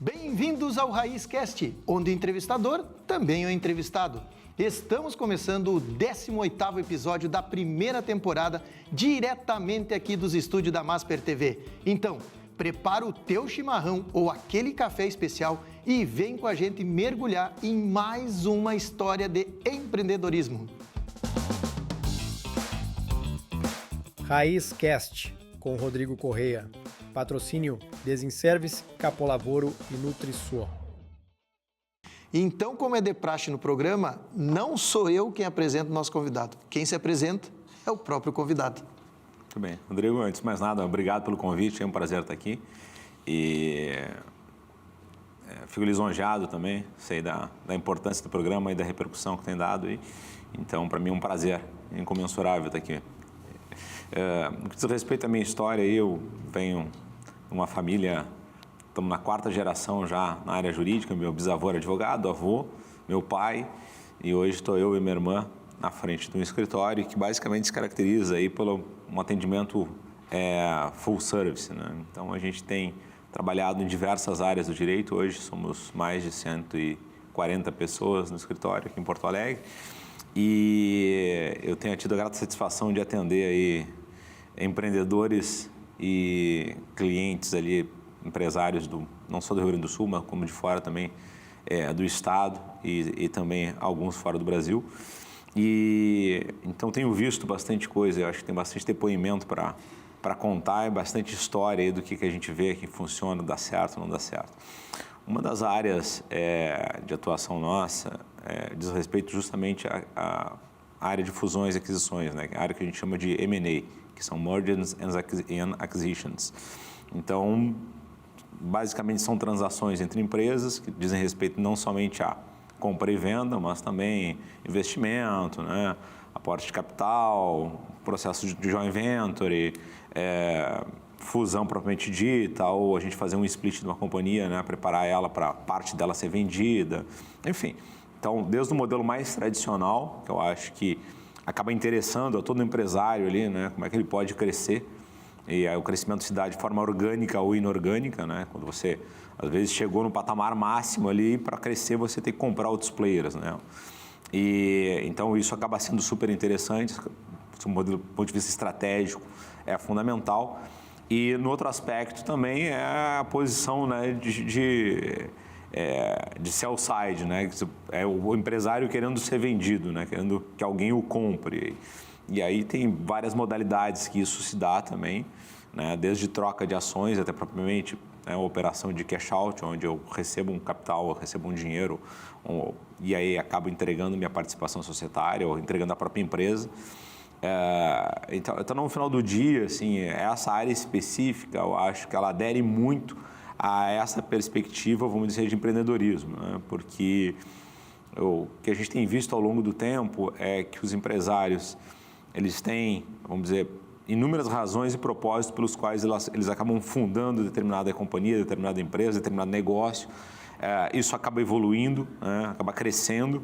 Bem-vindos ao RaízCast, onde o entrevistador também é o entrevistado. Estamos começando o 18º episódio da primeira temporada, diretamente aqui dos estúdios da Masper TV. Então, prepara o teu chimarrão ou aquele café especial e vem com a gente mergulhar em mais uma história de empreendedorismo. RaízCast, com Rodrigo Correia. Patrocínio Desinservice, Capolavoro e NutriSua. Então, como é de praxe no programa, não sou eu quem apresenta o nosso convidado. Quem se apresenta é o próprio convidado. Muito bem. Rodrigo, antes de mais nada, obrigado pelo convite, é um prazer estar aqui. E fico lisonjeado também, sei da importância do programa e da repercussão que tem dado. Então, para mim é um prazer incomensurável estar aqui. No que diz respeito à minha história, eu venho de uma família, estamos na 4ª geração já na área jurídica, meu bisavô era advogado, avô, meu pai, e hoje estou eu e minha irmã na frente de um escritório que basicamente se caracteriza aí pelo um atendimento full service, né? Então a gente tem trabalhado em diversas áreas do direito, hoje somos mais de 140 pessoas no escritório aqui em Porto Alegre, e eu tenho tido a grata satisfação de atender aí empreendedores e clientes ali, empresários não só do Rio Grande do Sul, mas como de fora também do estado e também alguns fora do Brasil. E então tenho visto bastante coisa, eu acho que tem bastante depoimento para contar e bastante história aí do que a gente vê que funciona, dá certo, não dá certo. Uma das áreas de atuação nossa diz respeito justamente à área de fusões e aquisições, né? A área que a gente chama de M&A, que são Mergers and Acquisitions. Então, basicamente são transações entre empresas que dizem respeito não somente a compra e venda, mas também investimento, né? Aporte de capital, processo de joint venture, fusão propriamente dita, ou a gente fazer um split de uma companhia, né? Preparar ela para parte dela ser vendida, enfim. Então, desde o modelo mais tradicional, que eu acho que acaba interessando a todo empresário ali, né? Como é que ele pode crescer, e aí o crescimento se dá de forma orgânica ou inorgânica, né? Quando você, às vezes, chegou no patamar máximo ali, para crescer você tem que comprar outros players, né? E então isso acaba sendo super interessante, do ponto de vista estratégico é fundamental. E no outro aspecto também é a posição, né, de sell side, né? É o empresário querendo ser vendido, né? Querendo que alguém o compre. E aí tem várias modalidades que isso se dá também, né? Desde troca de ações até propriamente uma operação de cash out, onde eu recebo um capital, eu recebo um dinheiro e aí acabo entregando minha participação societária ou entregando a própria empresa. Então, no final do dia, assim, essa área específica, eu acho que ela adere muito a essa perspectiva, vamos dizer, de empreendedorismo, né? Porque o que a gente tem visto ao longo do tempo é que os empresários, eles têm, vamos dizer, inúmeras razões e propósitos pelos quais eles acabam fundando determinada companhia, determinada empresa, determinado negócio. Isso acaba evoluindo, né? Acaba crescendo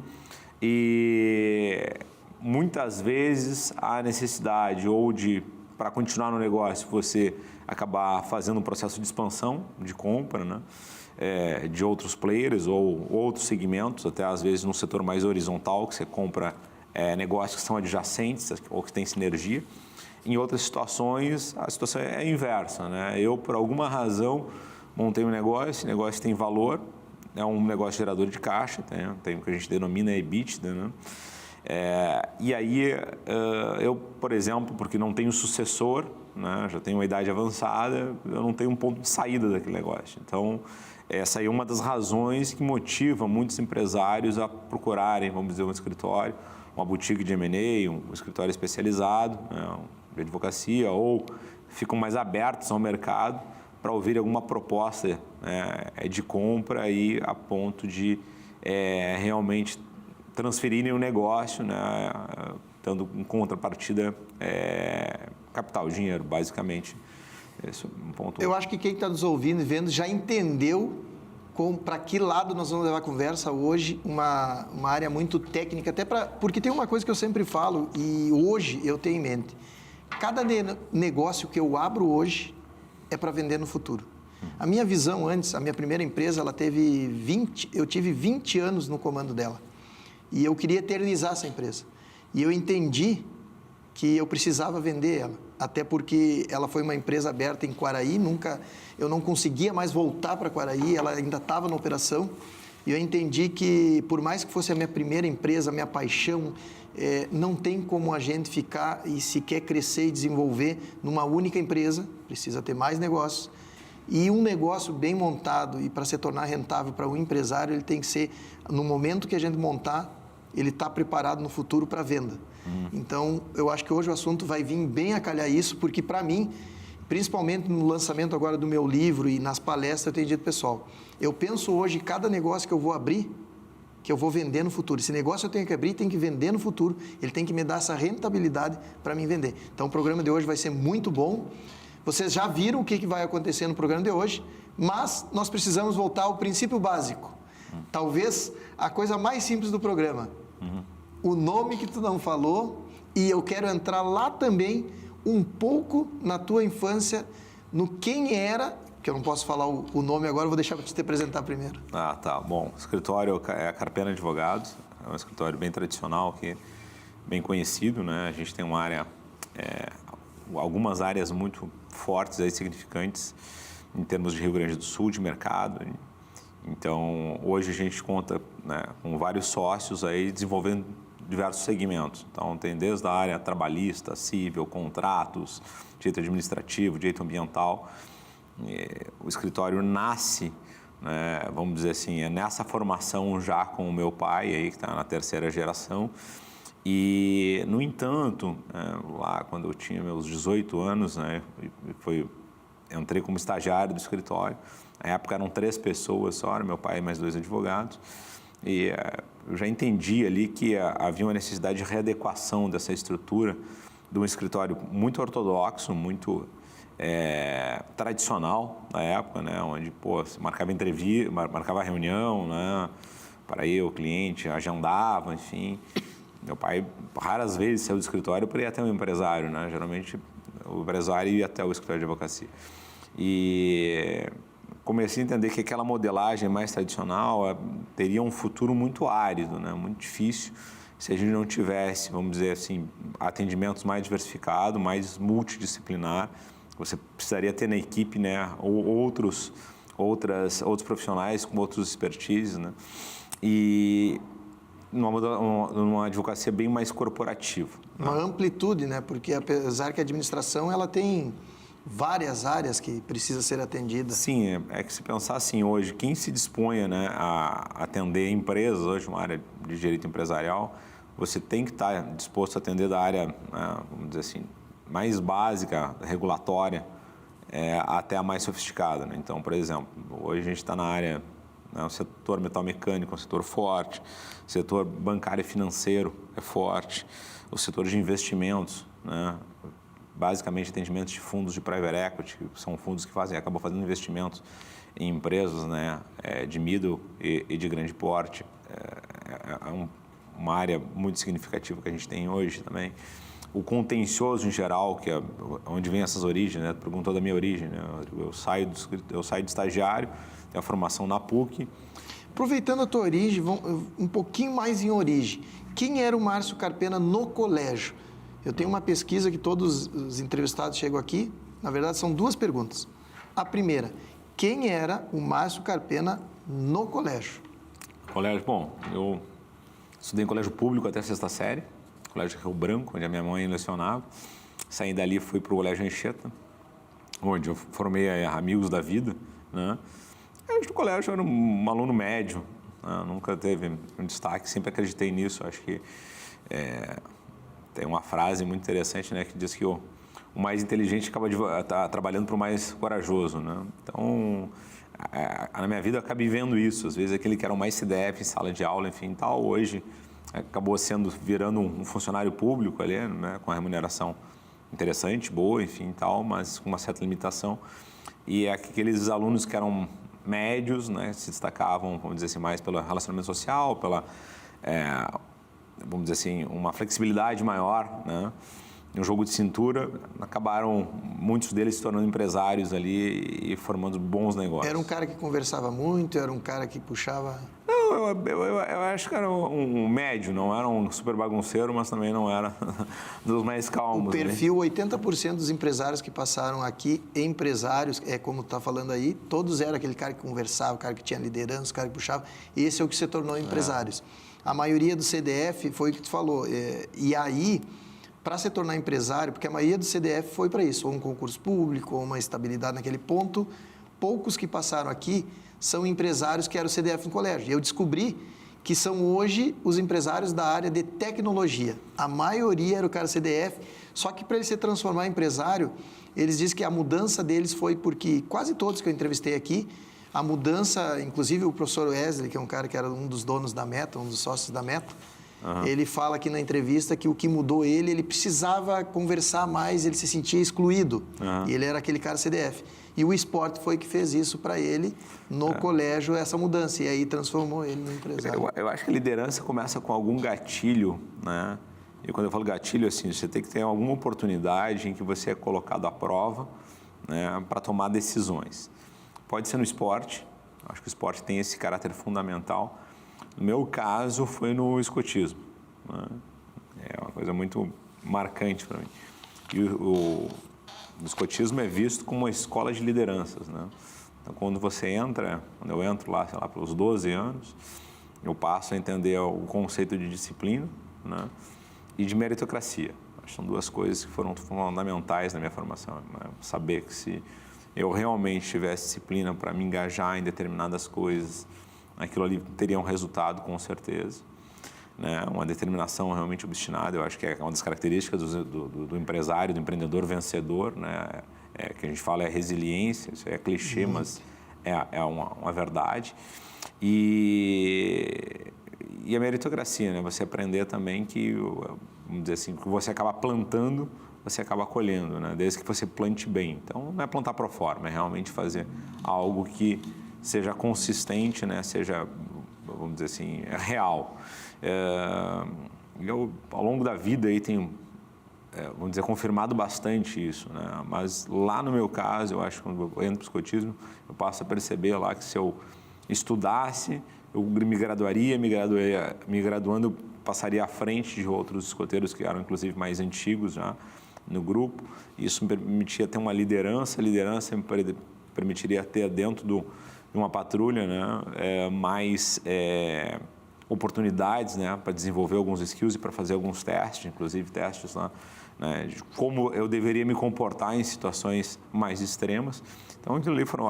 e muitas vezes há necessidade ou para continuar no negócio, você acabar fazendo um processo de expansão, de compra, né? De outros players ou outros segmentos, até às vezes num setor mais horizontal, que você compra negócios que são adjacentes ou que têm sinergia. Em outras situações, a situação é inversa, né? Eu, por alguma razão, montei um negócio, esse negócio tem valor, é um negócio gerador de caixa, tem o que a gente denomina EBITDA, né? E aí, eu, por exemplo, porque não tenho sucessor, né, já tenho uma idade avançada, eu não tenho um ponto de saída daquele negócio. Então, essa aí é uma das razões que motiva muitos empresários a procurarem, vamos dizer, um escritório, uma boutique de M&A, um escritório especializado, né, de advocacia, ou ficam mais abertos ao mercado para ouvir alguma proposta de compra aí a ponto de realmente transferirem o negócio, né, dando em contrapartida capital, dinheiro, basicamente. Esse é um ponto. Eu acho que quem está nos ouvindo e vendo já entendeu para que lado nós vamos levar a conversa hoje, uma área muito técnica, porque tem uma coisa que eu sempre falo e hoje eu tenho em mente. Cada negócio que eu abro hoje é para vender no futuro. A minha visão antes, a minha primeira empresa, eu tive 20 anos no comando dela. E eu queria eternizar essa empresa. E eu entendi que eu precisava vender ela, até porque ela foi uma empresa aberta em Quaraí, eu não conseguia mais voltar para Quaraí, ela ainda estava na operação, e eu entendi que, por mais que fosse a minha primeira empresa, a minha paixão, não tem como a gente ficar e se quer crescer e desenvolver numa única empresa, precisa ter mais negócios, e um negócio bem montado, e para se tornar rentável para um empresário, ele tem que ser, no momento que a gente montar, ele está preparado no futuro para venda. Então, eu acho que hoje o assunto vai vir bem a calhar isso, porque para mim, principalmente no lançamento agora do meu livro e nas palestras, eu tenho dito, pessoal, eu penso hoje cada negócio que eu vou abrir, que eu vou vender no futuro. Esse negócio eu tenho que abrir, tem que vender no futuro, ele tem que me dar essa rentabilidade para mim vender. Então, o programa de hoje vai ser muito bom. Vocês já viram o que vai acontecer no programa de hoje, mas nós precisamos voltar ao princípio básico. Talvez a coisa mais simples do programa. O nome que tu não falou, e eu quero entrar lá também um pouco na tua infância, no quem era, que eu não posso falar o nome agora, eu vou deixar para te apresentar primeiro. Ah, tá. Bom, o escritório é a Carpena Advogados, é um escritório bem tradicional, bem conhecido, né? A gente tem uma área, algumas áreas muito fortes, aí, significantes, em termos de Rio Grande do Sul, de mercado. Então, hoje a gente conta, né, com vários sócios aí desenvolvendo diversos segmentos. Então, tem desde a área trabalhista, civil, contratos, direito administrativo, direito ambiental. O escritório nasce, né, vamos dizer assim, nessa formação já com o meu pai, aí, que está na terceira geração. E, no entanto, lá quando eu tinha meus 18 anos, né, entrei como estagiário do escritório. Na época eram 3 pessoas só, meu pai e mais 2 advogados. E eu já entendi ali que havia uma necessidade de readequação dessa estrutura de um escritório muito ortodoxo, muito tradicional na época, né, onde se marcava entrevista, marcava reunião, né, para ir o cliente, agendava, enfim. Meu pai raras vezes saiu do escritório para ir até um empresário, né? Geralmente o empresário ia até o escritório de advocacia. E comecei a entender que aquela modelagem mais tradicional teria um futuro muito árido, né? Muito difícil, se a gente não tivesse, vamos dizer assim, atendimentos mais diversificados, mais multidisciplinar. Você precisaria ter na equipe, né, outros profissionais com outros expertises, né? E numa advocacia bem mais corporativa. Uma amplitude, né? Porque apesar que a administração ela tem várias áreas que precisa ser atendida. Sim, é que se pensar assim hoje, quem se disponha, né, a atender empresas, hoje uma área de direito empresarial, você tem que estar disposto a atender da área, vamos dizer assim, mais básica, regulatória, até a mais sofisticada, né? Então, por exemplo, hoje a gente está na área, né, o setor metalmecânico é um setor forte, o setor bancário e financeiro é forte, o setor de investimentos, né, basicamente atendimentos de fundos de private equity, que são fundos que acabam fazendo investimentos em empresas, né, de middle e de grande porte. Uma área muito significativa que a gente tem hoje também. O contencioso em geral, que é onde vem essas origens, né? Tu perguntou da minha origem, né? Eu saio de estagiário, tenho a formação na PUC. Aproveitando a tua origem, um pouquinho mais em origem. Quem era o Márcio Carpena no colégio? Eu tenho uma pesquisa que todos os entrevistados chegam aqui. Na verdade, são 2 perguntas. A primeira, quem era o Márcio Carpena no colégio? Colégio, bom, eu estudei em colégio público até a 6ª série, colégio Rio Branco, onde a minha mãe lecionava. Saí dali, fui para o colégio Anchieta, onde eu formei amigos da vida, né? No colégio eu era um aluno médio, né? Nunca teve um destaque, sempre acreditei nisso. Acho que tem uma frase muito interessante, né, que diz que o mais inteligente acaba trabalhando para o mais corajoso, né? Então, na minha vida eu acabei vendo isso. Às vezes aquele que era o mais CDF em sala de aula, enfim, tal, hoje acabou virando um funcionário público ali, né, com a remuneração interessante, boa, enfim, tal, mas com uma certa limitação. E aqueles alunos que eram médios, né, se destacavam, vamos dizer assim, mais pelo relacionamento social, pela, vamos dizer assim, uma flexibilidade maior, né, um jogo de cintura, acabaram muitos deles se tornando empresários ali e formando bons negócios. Era um cara que conversava muito, era um cara que puxava... Não, eu acho que era um médio, não era um super bagunceiro, mas também não era dos mais calmos. O perfil, 80% dos empresários que passaram aqui, empresários, como tu está falando aí, todos eram aquele cara que conversava, o cara que tinha liderança, o cara que puxava. Esse é o que se tornou empresários. A maioria do CDF foi o que tu falou. E aí, para se tornar empresário, porque a maioria do CDF foi para isso, ou um concurso público, ou uma estabilidade naquele ponto, poucos que passaram aqui são empresários que eram o CDF no colégio. E eu descobri que são hoje os empresários da área de tecnologia. A maioria era o cara CDF, só que para ele se transformar em empresário, eles dizem que a mudança deles foi porque quase todos que eu entrevistei aqui, a mudança, inclusive o professor Wesley, que é um cara que era um dos donos da Meta, um dos sócios da Meta, ele fala aqui na entrevista que o que mudou ele precisava conversar mais, ele se sentia excluído. E ele era aquele cara CDF. E o esporte foi que fez isso para ele no colégio, essa mudança. E aí transformou ele no empresário. Eu acho que a liderança começa com algum gatilho, né? E quando eu falo gatilho, assim, você tem que ter alguma oportunidade em que você é colocado à prova, né, para tomar decisões. Pode ser no esporte, acho que o esporte tem esse caráter fundamental. No meu caso, foi no escotismo, né? É uma coisa muito marcante para mim. E o escotismo é visto como uma escola de lideranças, né? Então, quando eu entro lá, sei lá, pelos 12 anos, eu passo a entender o conceito de disciplina, né, e de meritocracia. Acho que são duas coisas que foram fundamentais na minha formação, né? Saber que se eu realmente tivesse disciplina para me engajar em determinadas coisas, aquilo ali teria um resultado, com certeza, né? Uma determinação realmente obstinada. Eu acho que é uma das características do empresário, do empreendedor vencedor, né? Que a gente fala é resiliência, isso é clichê, mas é uma verdade. E a meritocracia, né? Você aprender também que, vamos dizer assim, que você acaba plantando, você acaba colhendo, né? Desde que você plante bem. Então, não é plantar pro forma, é realmente fazer algo que seja consistente, né? Seja, vamos dizer assim, real. Eu, ao longo da vida, aí tenho, vamos dizer, confirmado bastante isso, né? Mas lá no meu caso, eu acho que quando eu entro para o escotismo, eu passo a perceber lá que se eu estudasse, eu me graduando, passaria à frente de outros escoteiros que eram, inclusive, mais antigos já no grupo. Isso me permitia ter uma liderança, me permitiria ter dentro de uma patrulha, né, mais oportunidades, né, para desenvolver alguns skills e para fazer alguns testes, inclusive testes lá, né, de como eu deveria me comportar em situações mais extremas. Então, aquilo ali foram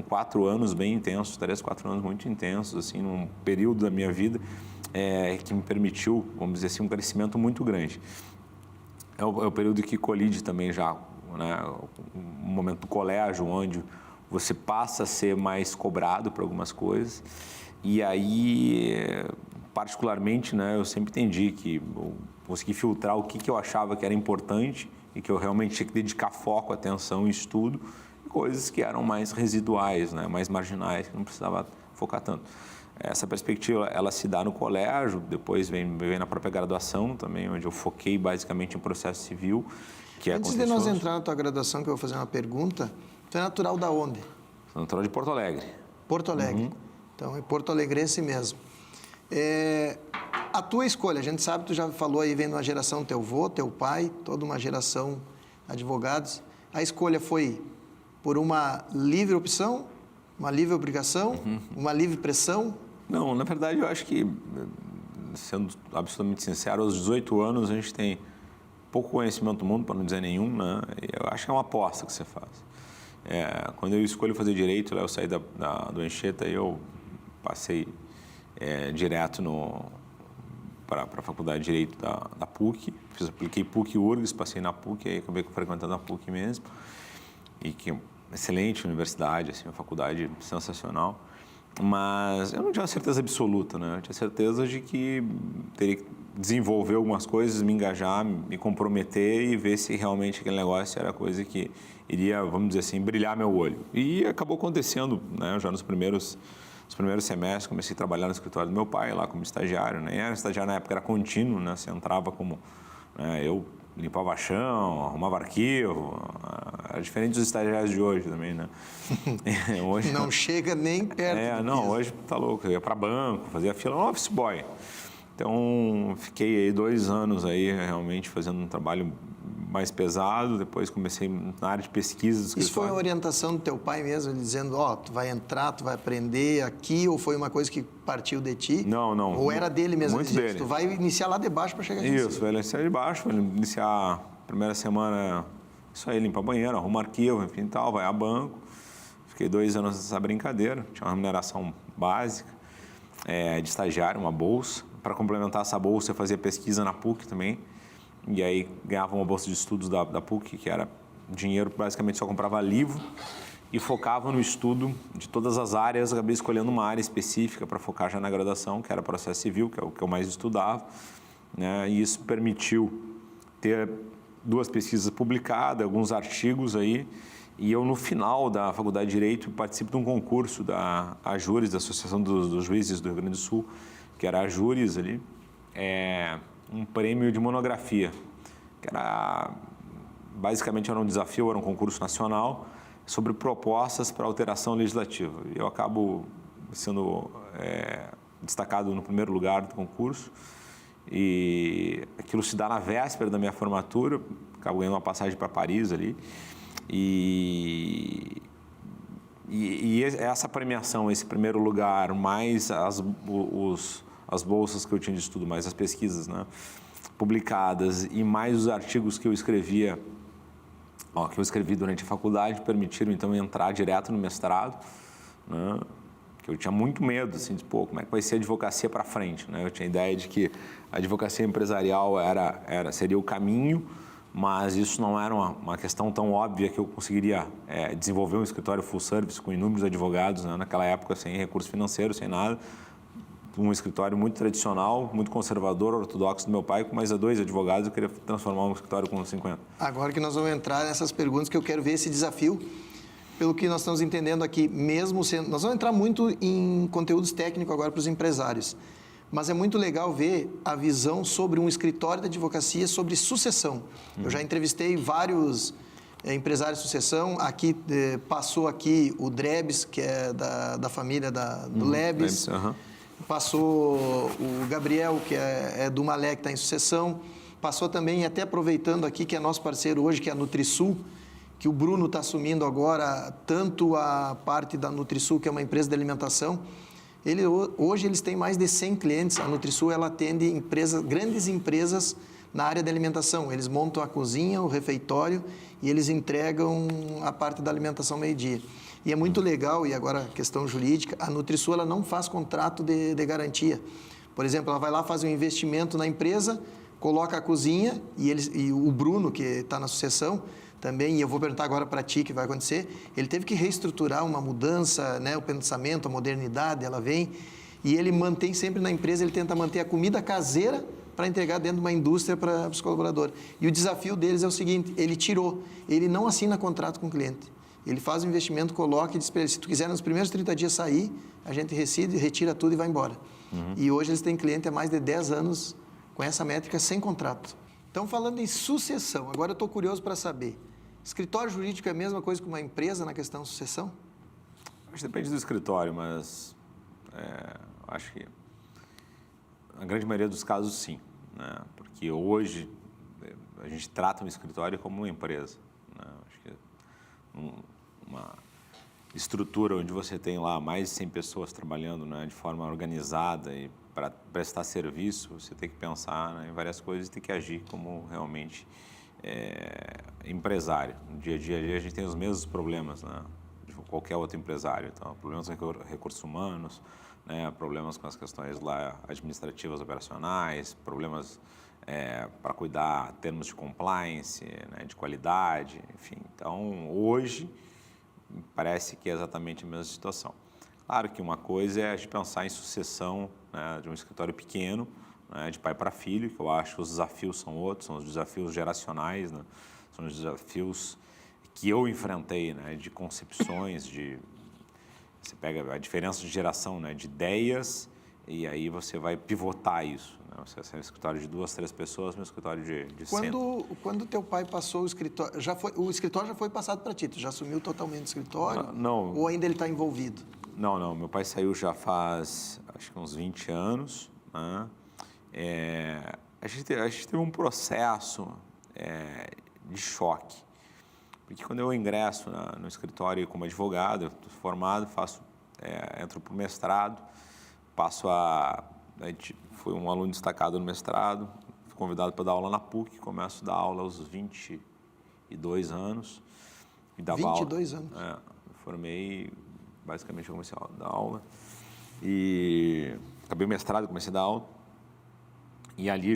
4 anos bem intensos, 3, 4 anos muito intensos, assim, num período da minha vida que me permitiu, vamos dizer assim, um crescimento muito grande. É o período que colide também já, né, um momento do colégio, onde você passa a ser mais cobrado por algumas coisas. E aí, particularmente, né, eu sempre entendi que eu consegui filtrar o que eu achava que era importante e que eu realmente tinha que dedicar foco, atenção e estudo, e coisas que eram mais residuais, né, mais marginais, que não precisava focar tanto. Essa perspectiva, ela se dá no colégio, depois vem na própria graduação também, onde eu foquei basicamente em processo civil, que é Antes de nós entrar na tua graduação, que eu vou fazer uma pergunta, tu é natural da onde? Sou natural de Porto Alegre. Porto Alegre. Então, é porto-alegrense mesmo. A tua escolha, a gente sabe, tu já falou aí, vem de uma geração, teu avô, teu pai, toda uma geração advogados. A escolha foi por uma livre opção, uma livre obrigação, uma livre pressão? Não, na verdade, eu acho que, sendo absolutamente sincero, aos 18 anos a gente tem pouco conhecimento do mundo, para não dizer nenhum, né? Eu acho que é uma aposta que você faz. Quando eu escolho fazer direito, eu saí do Anchieta e eu passei direto para a faculdade de Direito da PUC. Apliquei PUC-URGS, passei na PUC, aí acabei frequentando a PUC mesmo. E que é uma excelente universidade, assim, uma faculdade sensacional. Mas eu não tinha certeza absoluta, né? Eu tinha certeza de que teria que desenvolver algumas coisas, me engajar, me comprometer e ver se realmente aquele negócio era coisa que iria, vamos dizer assim, brilhar meu olho. E acabou acontecendo, né? Já nos primeiros semestres, comecei a trabalhar no escritório do meu pai, lá como estagiário, né? Era estagiário na época, era contínuo, né? Você entrava como... Né? Eu limpava chão, arrumava arquivo. Era diferente dos estagiários de hoje também, né? Hoje, não chega nem perto do piso. Hoje tá louco. Eu ia para banco, fazia fila, um office boy. Então, fiquei aí 2 anos aí realmente fazendo um trabalho mais pesado. Depois comecei na área de pesquisa do escritório. Isso foi a orientação do teu pai mesmo, ele dizendo, tu vai entrar, tu vai aprender aqui, ou foi uma coisa que partiu de ti? Não. Ou era dele mesmo? Muito dizia, dele. Tu vai iniciar lá de baixo para chegar aqui. Isso, vai iniciar de baixo, vai iniciar a primeira semana, isso aí, limpar banheiro, arruma arquivo, enfim, tal, vai a banco. Fiquei 2 anos nessa brincadeira, tinha uma remuneração básica de estagiário, uma bolsa. Para complementar essa bolsa, eu fazia pesquisa na PUC também. E aí ganhava uma bolsa de estudos da PUC, que era dinheiro, basicamente só comprava livro e focava no estudo de todas as áreas. Acabei escolhendo uma área específica para focar já na graduação, que era processo civil, que é o que eu mais estudava, né? E isso permitiu ter 2 pesquisas publicadas, alguns artigos aí. E eu, no final da Faculdade de Direito, participo de um concurso da AJURES, da Associação dos Juízes do Rio Grande do Sul, que era a AJURES ali, um prêmio de monografia, que era, basicamente era um desafio, era um concurso nacional sobre propostas para alteração legislativa. E eu acabo sendo destacado no primeiro lugar do concurso, e aquilo se dá na véspera da minha formatura, acabo ganhando uma passagem para Paris ali, e essa premiação, esse primeiro lugar, mais as bolsas que eu tinha de estudo, mais as pesquisas, né, publicadas e mais os artigos que eu escrevi durante a faculdade, permitiram então entrar direto no mestrado, né, que eu tinha muito medo, assim, de como é que vai ser a advocacia para frente, né? Eu tinha a ideia de que a advocacia empresarial seria o caminho, mas isso não era uma questão tão óbvia que eu conseguiria desenvolver um escritório full service com inúmeros advogados, né? Naquela época, sem recursos financeiros, sem nada. Um escritório muito tradicional, muito conservador, ortodoxo do meu pai, com mais 2 advogados, eu queria transformar um escritório com 50. Agora que nós vamos entrar nessas perguntas, que eu quero ver esse desafio, pelo que nós estamos entendendo aqui, mesmo sendo... Nós vamos entrar muito em conteúdos técnicos agora para os empresários, mas é muito legal ver a visão sobre um escritório de advocacia sobre sucessão. Eu já entrevistei vários empresários de sucessão. Aqui passou aqui o Drebs, que é da família do Lebes. Passou o Gabriel, que é do Malé, que está em sucessão. Passou também, até aproveitando aqui, que é nosso parceiro hoje, que é a NutriSul, que o Bruno está assumindo agora tanto a parte da NutriSul, que é uma empresa de alimentação. Hoje eles têm mais de 100 clientes. A NutriSul ela atende grandes empresas na área de alimentação. Eles montam a cozinha, o refeitório e eles entregam a parte da alimentação meio-dia. E é muito legal, e agora questão jurídica, a NutriSul ela não faz contrato de garantia. Por exemplo, ela vai lá, faz um investimento na empresa, coloca a cozinha e o Bruno, que está na sucessão, também, e eu vou perguntar agora para ti o que vai acontecer, ele teve que reestruturar uma mudança, né, o pensamento, a modernidade, ela vem, e ele mantém sempre na empresa, ele tenta manter a comida caseira para entregar dentro de uma indústria para os colaboradores. E o desafio deles é o seguinte, ele não assina contrato com o cliente, ele faz o investimento, coloca e diz para ele, se tu quiser nos primeiros 30 dias sair, a gente retira tudo e vai embora. E hoje eles têm cliente há mais de 10 anos com essa métrica sem contrato. Então, falando em sucessão, agora eu estou curioso para saber, escritório jurídico é a mesma coisa que uma empresa na questão de sucessão? Acho que depende do escritório, mas acho que na grande maioria dos casos, sim, né? Porque hoje a gente trata um escritório como uma empresa, né? Acho que uma estrutura onde você tem lá mais de 100 pessoas trabalhando, né, de forma organizada e para prestar serviço, você tem que pensar, né, em várias coisas e tem que agir como realmente empresário. No dia a dia a gente tem os mesmos problemas, né, de qualquer outro empresário. Então, problemas com recursos humanos, né, problemas com as questões lá administrativas, operacionais, problemas para cuidar termos de compliance, né, de qualidade, enfim. Então, hoje, parece que é exatamente a mesma situação. Claro que uma coisa é a gente pensar em sucessão, né, de um escritório pequeno, né, de pai para filho, que eu acho que os desafios são outros, são os desafios geracionais, né, são os desafios que eu enfrentei, né, de concepções, você pega a diferença de geração, né, de ideias E aí você vai pivotar isso, né? Você é um escritório de 2, 3 pessoas, meu escritório de 100. Quando teu pai passou o escritório, o escritório já foi passado para ti, tu já assumiu totalmente o escritório? Não. Ou ainda ele está envolvido? Não, meu pai saiu já faz, acho que uns 20 anos, né? A gente teve um processo de choque, porque quando eu ingresso no escritório como advogado, eu estou formado, entro para o mestrado, fui um aluno destacado no mestrado, fui convidado para dar aula na PUC, começo a dar aula aos 22 anos. E dava 22 aula, anos? Me formei, basicamente eu comecei a dar aula. E acabei o mestrado, comecei a dar aula. E ali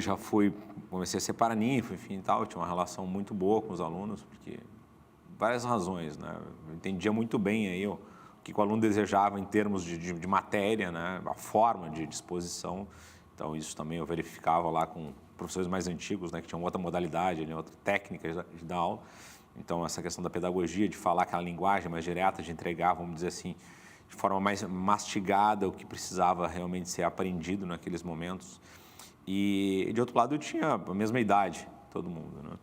comecei a ser paraninfo, enfim, tal, tinha uma relação muito boa com os alunos, porque várias razões, né? Eu entendia muito bem aí o que o aluno desejava em termos de matéria, né? A forma de exposição. Então, isso também eu verificava lá com professores mais antigos, né? Que tinham outra modalidade, outra técnica de dar aula. Então, essa questão da pedagogia, de falar aquela linguagem mais direta, de entregar, vamos dizer assim, de forma mais mastigada o que precisava realmente ser aprendido naqueles momentos. E, de outro lado, eu tinha a mesma idade, todo mundo, né?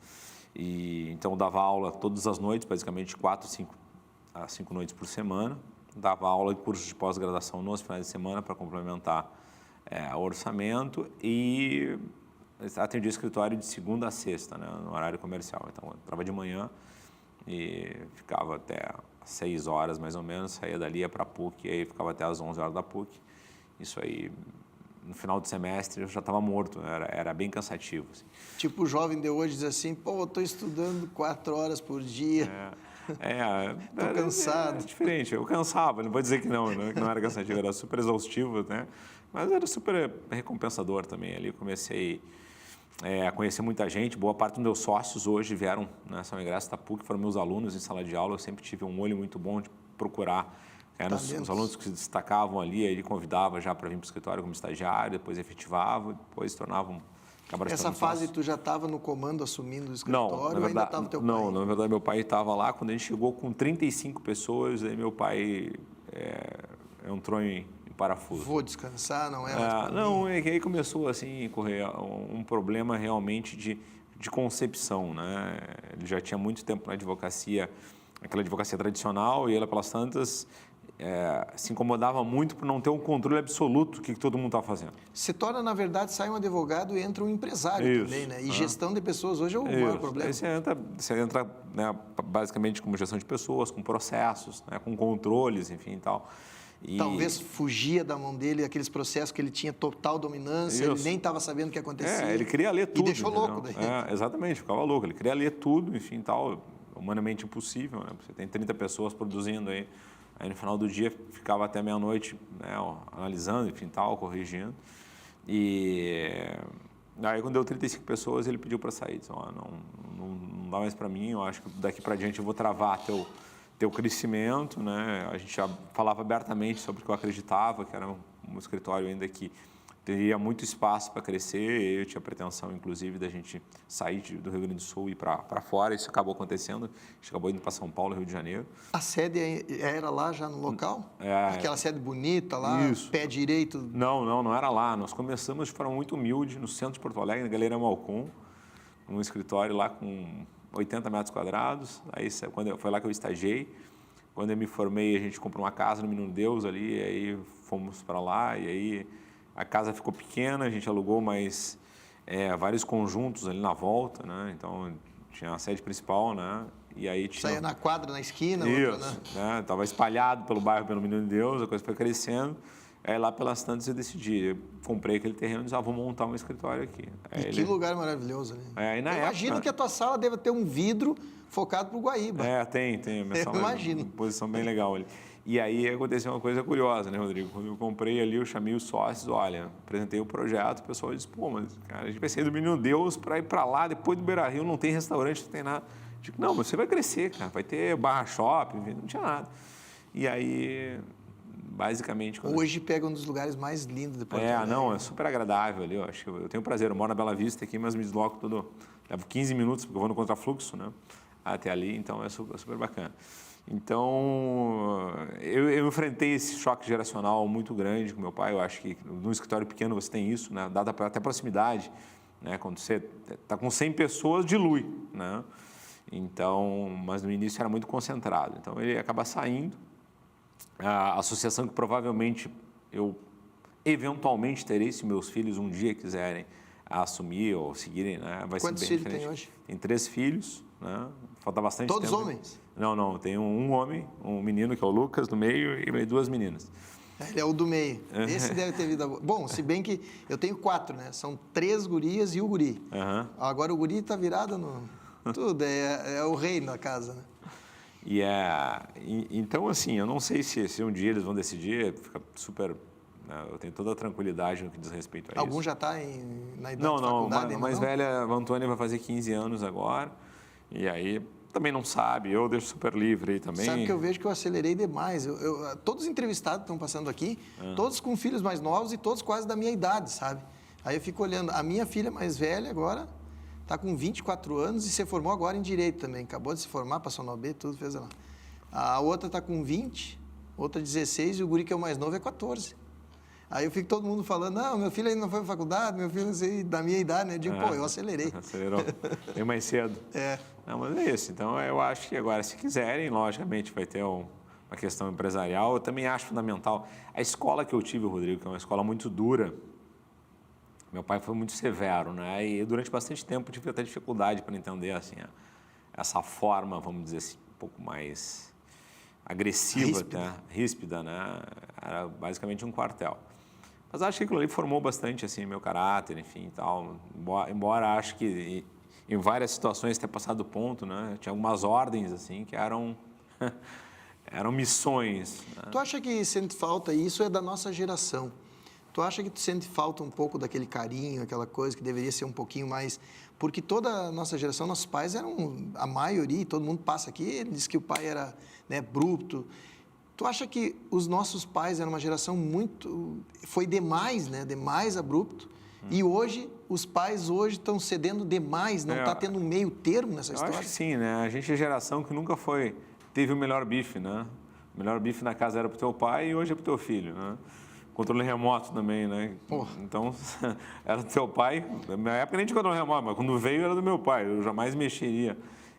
E, então, eu dava aula todas as noites, basicamente 4 a 5 noites por semana. Dava aula de cursos de pós-graduação nos finais de semana para complementar o orçamento e atendia o escritório de segunda a sexta, né, no horário comercial. Então, eu entrava de manhã e ficava até 6 horas, mais ou menos, saía dali, ia para a PUC, e aí ficava até as 11 horas da PUC. Isso aí, no final do semestre, eu já estava morto, era bem cansativo. Assim. Tipo, o jovem de hoje diz assim, pô, eu estou estudando 4 horas por dia. Estou cansado. É diferente, eu cansava, não vou dizer que não era cansativo, era super exaustivo, né? Mas era super recompensador também. Ali eu comecei a conhecer muita gente, boa parte dos meus sócios hoje vieram nessa ingresso da PUC, foram meus alunos em sala de aula, eu sempre tive um olho muito bom de procurar os alunos que se destacavam ali, ele convidava já para vir para o escritório como estagiário, depois efetivava, depois se tornavam... Essa fase tu já estava no comando assumindo o escritório ou ainda estava teu pai? Não, na verdade meu pai estava lá, quando a gente chegou com 35 pessoas, aí meu pai entrou em parafuso. Vou descansar, não é mais Não, é que aí começou assim, a correr um problema realmente de concepção, né? Ele já tinha muito tempo na advocacia, aquela advocacia tradicional, e ele, pelas tantas, se incomodava muito por não ter um controle absoluto do que todo mundo estava fazendo. Se torna, na verdade, sai um advogado e entra um empresário também, né? E gestão de pessoas hoje é o maior problema. Aí você entra né, basicamente como gestão de pessoas, com processos, né, com controles, enfim e tal. Talvez fugia da mão dele aqueles processos que ele tinha total dominância, ele nem estava sabendo o que acontecia. Ele queria ler tudo. E deixou louco daí. Exatamente, ficava louco. Ele queria ler tudo, enfim tal, humanamente impossível, né? Você tem 30 pessoas produzindo aí no final do dia ficava até meia-noite, né, analisando, enfim tal, corrigindo. E aí quando deu 35 pessoas, ele pediu para sair. Disse, não dá mais para mim, eu acho que daqui para diante eu vou travar teu crescimento, né? A gente já falava abertamente sobre o que eu acreditava, que era um escritório ainda que teria muito espaço para crescer. Eu tinha pretensão, inclusive, da gente sair do Rio Grande do Sul e ir para fora. Isso acabou acontecendo. A gente acabou indo para São Paulo, Rio de Janeiro. A sede era lá já no local? Aquela sede bonita lá, isso. Pé direito? Não era lá. Nós começamos de forma muito humilde no centro de Porto Alegre, na Galeria Malcom, num escritório lá com 80 metros quadrados. Aí foi lá que eu estagiei. Quando eu me formei, a gente comprou uma casa no Menino Deus ali, e aí fomos para lá, e aí a casa ficou pequena, a gente alugou mais vários conjuntos ali na volta, né? Então tinha a sede principal, né? E aí saía na quadra, na esquina, isso, outra, né? Tava espalhado pelo bairro, pelo Menino Deus, a coisa foi crescendo. Aí lá pelas tantas eu decidi, eu comprei aquele terreno e disse, vou montar um escritório aqui. Que lugar maravilhoso, né? Eu imagino que a tua sala deve ter um vidro focado para o Guaíba. Tem. A minha sala imagino. Uma posição bem legal ali. E aí aconteceu uma coisa curiosa, né, Rodrigo? Quando eu comprei ali, eu chamei os sócios, olha, apresentei o projeto, o pessoal disse, pô, mas cara, a gente vai sair do Menino Deus para ir para lá, depois do Beira-Rio, não tem restaurante, não tem nada. Eu digo, não, mas você vai crescer, cara, vai ter barra shopping, não tinha nada. E aí, basicamente... Hoje pega um dos lugares mais lindos de Porto Alegre. É super agradável ali, eu acho que eu tenho prazer, eu moro na Bela Vista aqui, mas me desloco levo 15 minutos, porque eu vou no contrafluxo, né, até ali, então é super bacana. Então, eu enfrentei esse choque geracional muito grande com meu pai. Eu acho que num escritório pequeno você tem isso, né? Dada até proximidade, né? Quando você está com 100 pessoas, dilui, né? Então, mas no início era muito concentrado. Então, ele acaba saindo. A associação que provavelmente eu eventualmente terei, se meus filhos um dia quiserem assumir ou seguirem, né? Vai Quantos ser bem filhos diferente. tem hoje? Tem 3 filhos, né? Falta bastante Todos tempo. homens? Não, tem um homem, um menino que é o Lucas, no meio, e 2 meninas. Ele é o do meio. Esse deve ter vida boa. Bom, se bem que eu tenho 4, né? São 3 gurias e o guri. Uhum. Agora o guri tá virado no... Tudo, é o rei na casa, né? Então, assim, eu não sei se um dia eles vão decidir, fica super... né, eu tenho toda a tranquilidade no que diz respeito a isso. Algum já está na idade Não, de faculdade? a mais velha, a Antônia, vai fazer 15 anos agora, e aí também não sabe, eu deixo super livre aí também. Sabe que eu vejo que eu acelerei demais. Todos os entrevistados que estão passando aqui, todos com filhos mais novos e todos quase da minha idade, sabe? Aí eu fico olhando, a minha filha mais velha agora está com 24 anos e se formou agora em Direito também. Acabou de se formar, passou no OB, tudo, fez lá. A outra está com 20, outra 16 e o guri que é o mais novo é 14. Aí eu fico todo mundo falando, não, meu filho ainda não foi para faculdade, meu filho assim, da minha idade, né? Eu digo, pô, eu acelerei. Acelerou, bem mais cedo. Não, mas é isso. Então, eu acho que agora, se quiserem, logicamente, vai ter uma questão empresarial. Eu também acho fundamental. A escola que eu tive, Rodrigo, que é uma escola muito dura, meu pai foi muito severo, né? E durante bastante tempo eu tive até dificuldade para entender, assim, essa forma, vamos dizer assim, um pouco mais agressiva, ríspida, né? Era basicamente um quartel. Mas acho que aquilo ali formou bastante, assim, meu caráter, enfim, e tal. Embora acho que em várias situações ter passado do ponto, né? Tinha algumas ordens, assim, que eram missões. Né? Tu acha que sente falta, e isso é da nossa geração, tu acha que tu sente falta um pouco daquele carinho, aquela coisa que deveria ser um pouquinho mais... Porque toda a nossa geração, nossos pais eram, a maioria, todo mundo passa aqui, ele diz que o pai era, né, bruto. Tu acha que os nossos pais eram uma geração muito... Foi demais, né? Demais abrupto. E hoje, os pais hoje estão cedendo demais, não está tendo um meio termo nessa história? Eu acho que sim, né? A gente é a geração que nunca teve o melhor bife, né? O melhor bife na casa era para o teu pai e hoje é para o teu filho, né? Controle remoto também, né? Porra. Então, era do teu pai. Na minha época nem tinha controle remoto, mas quando veio era do meu pai. Eu jamais mexeria.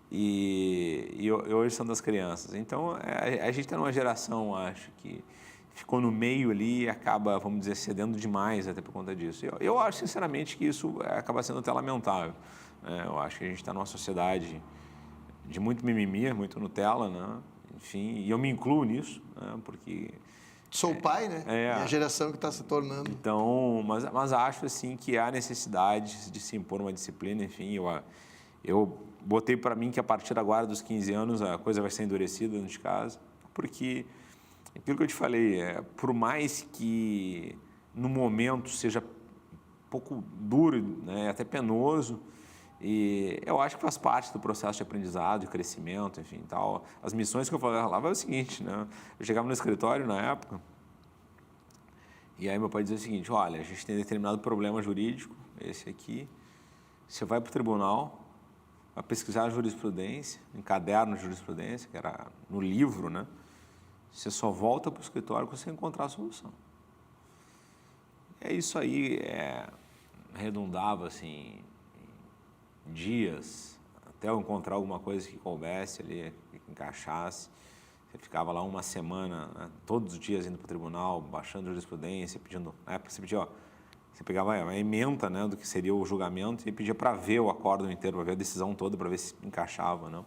E hoje são das crianças. Então, a gente está numa geração, acho, que ficou no meio ali e acaba, vamos dizer, cedendo demais até por conta disso. Eu acho, sinceramente, que isso acaba sendo até lamentável. Eu acho que a gente está numa sociedade de muito mimimi, muito Nutella, né? Enfim, e eu me incluo nisso, né? Porque... Sou pai, né? É a geração que está se tornando. Então, mas acho, assim, que há necessidade de se impor uma disciplina, enfim, eu botei para mim que a partir agora dos 15 anos a coisa vai ser endurecida dentro de casa, porque, aquilo que eu te falei, por mais que no momento seja um pouco duro, né, até penoso, e eu acho que faz parte do processo de aprendizado, de crescimento, enfim, tal. As missões que eu falava é o seguinte, né? Eu chegava no escritório na época, e aí meu pai dizia o seguinte, olha, a gente tem determinado problema jurídico, esse aqui, você vai para o tribunal, vai pesquisar a jurisprudência, em caderno de jurisprudência, que era no livro, né? Você só volta para o escritório quando você encontrar a solução. É isso aí, redundava assim, dias, até eu encontrar alguma coisa que coubesse ali, que encaixasse. Você ficava lá uma semana, né, todos os dias indo para o tribunal, baixando jurisprudência, pedindo... Na época você pedia, você pegava a ementa, né, do que seria o julgamento e pedia para ver o acórdão inteiro, para ver a decisão toda, para ver se encaixava ou não.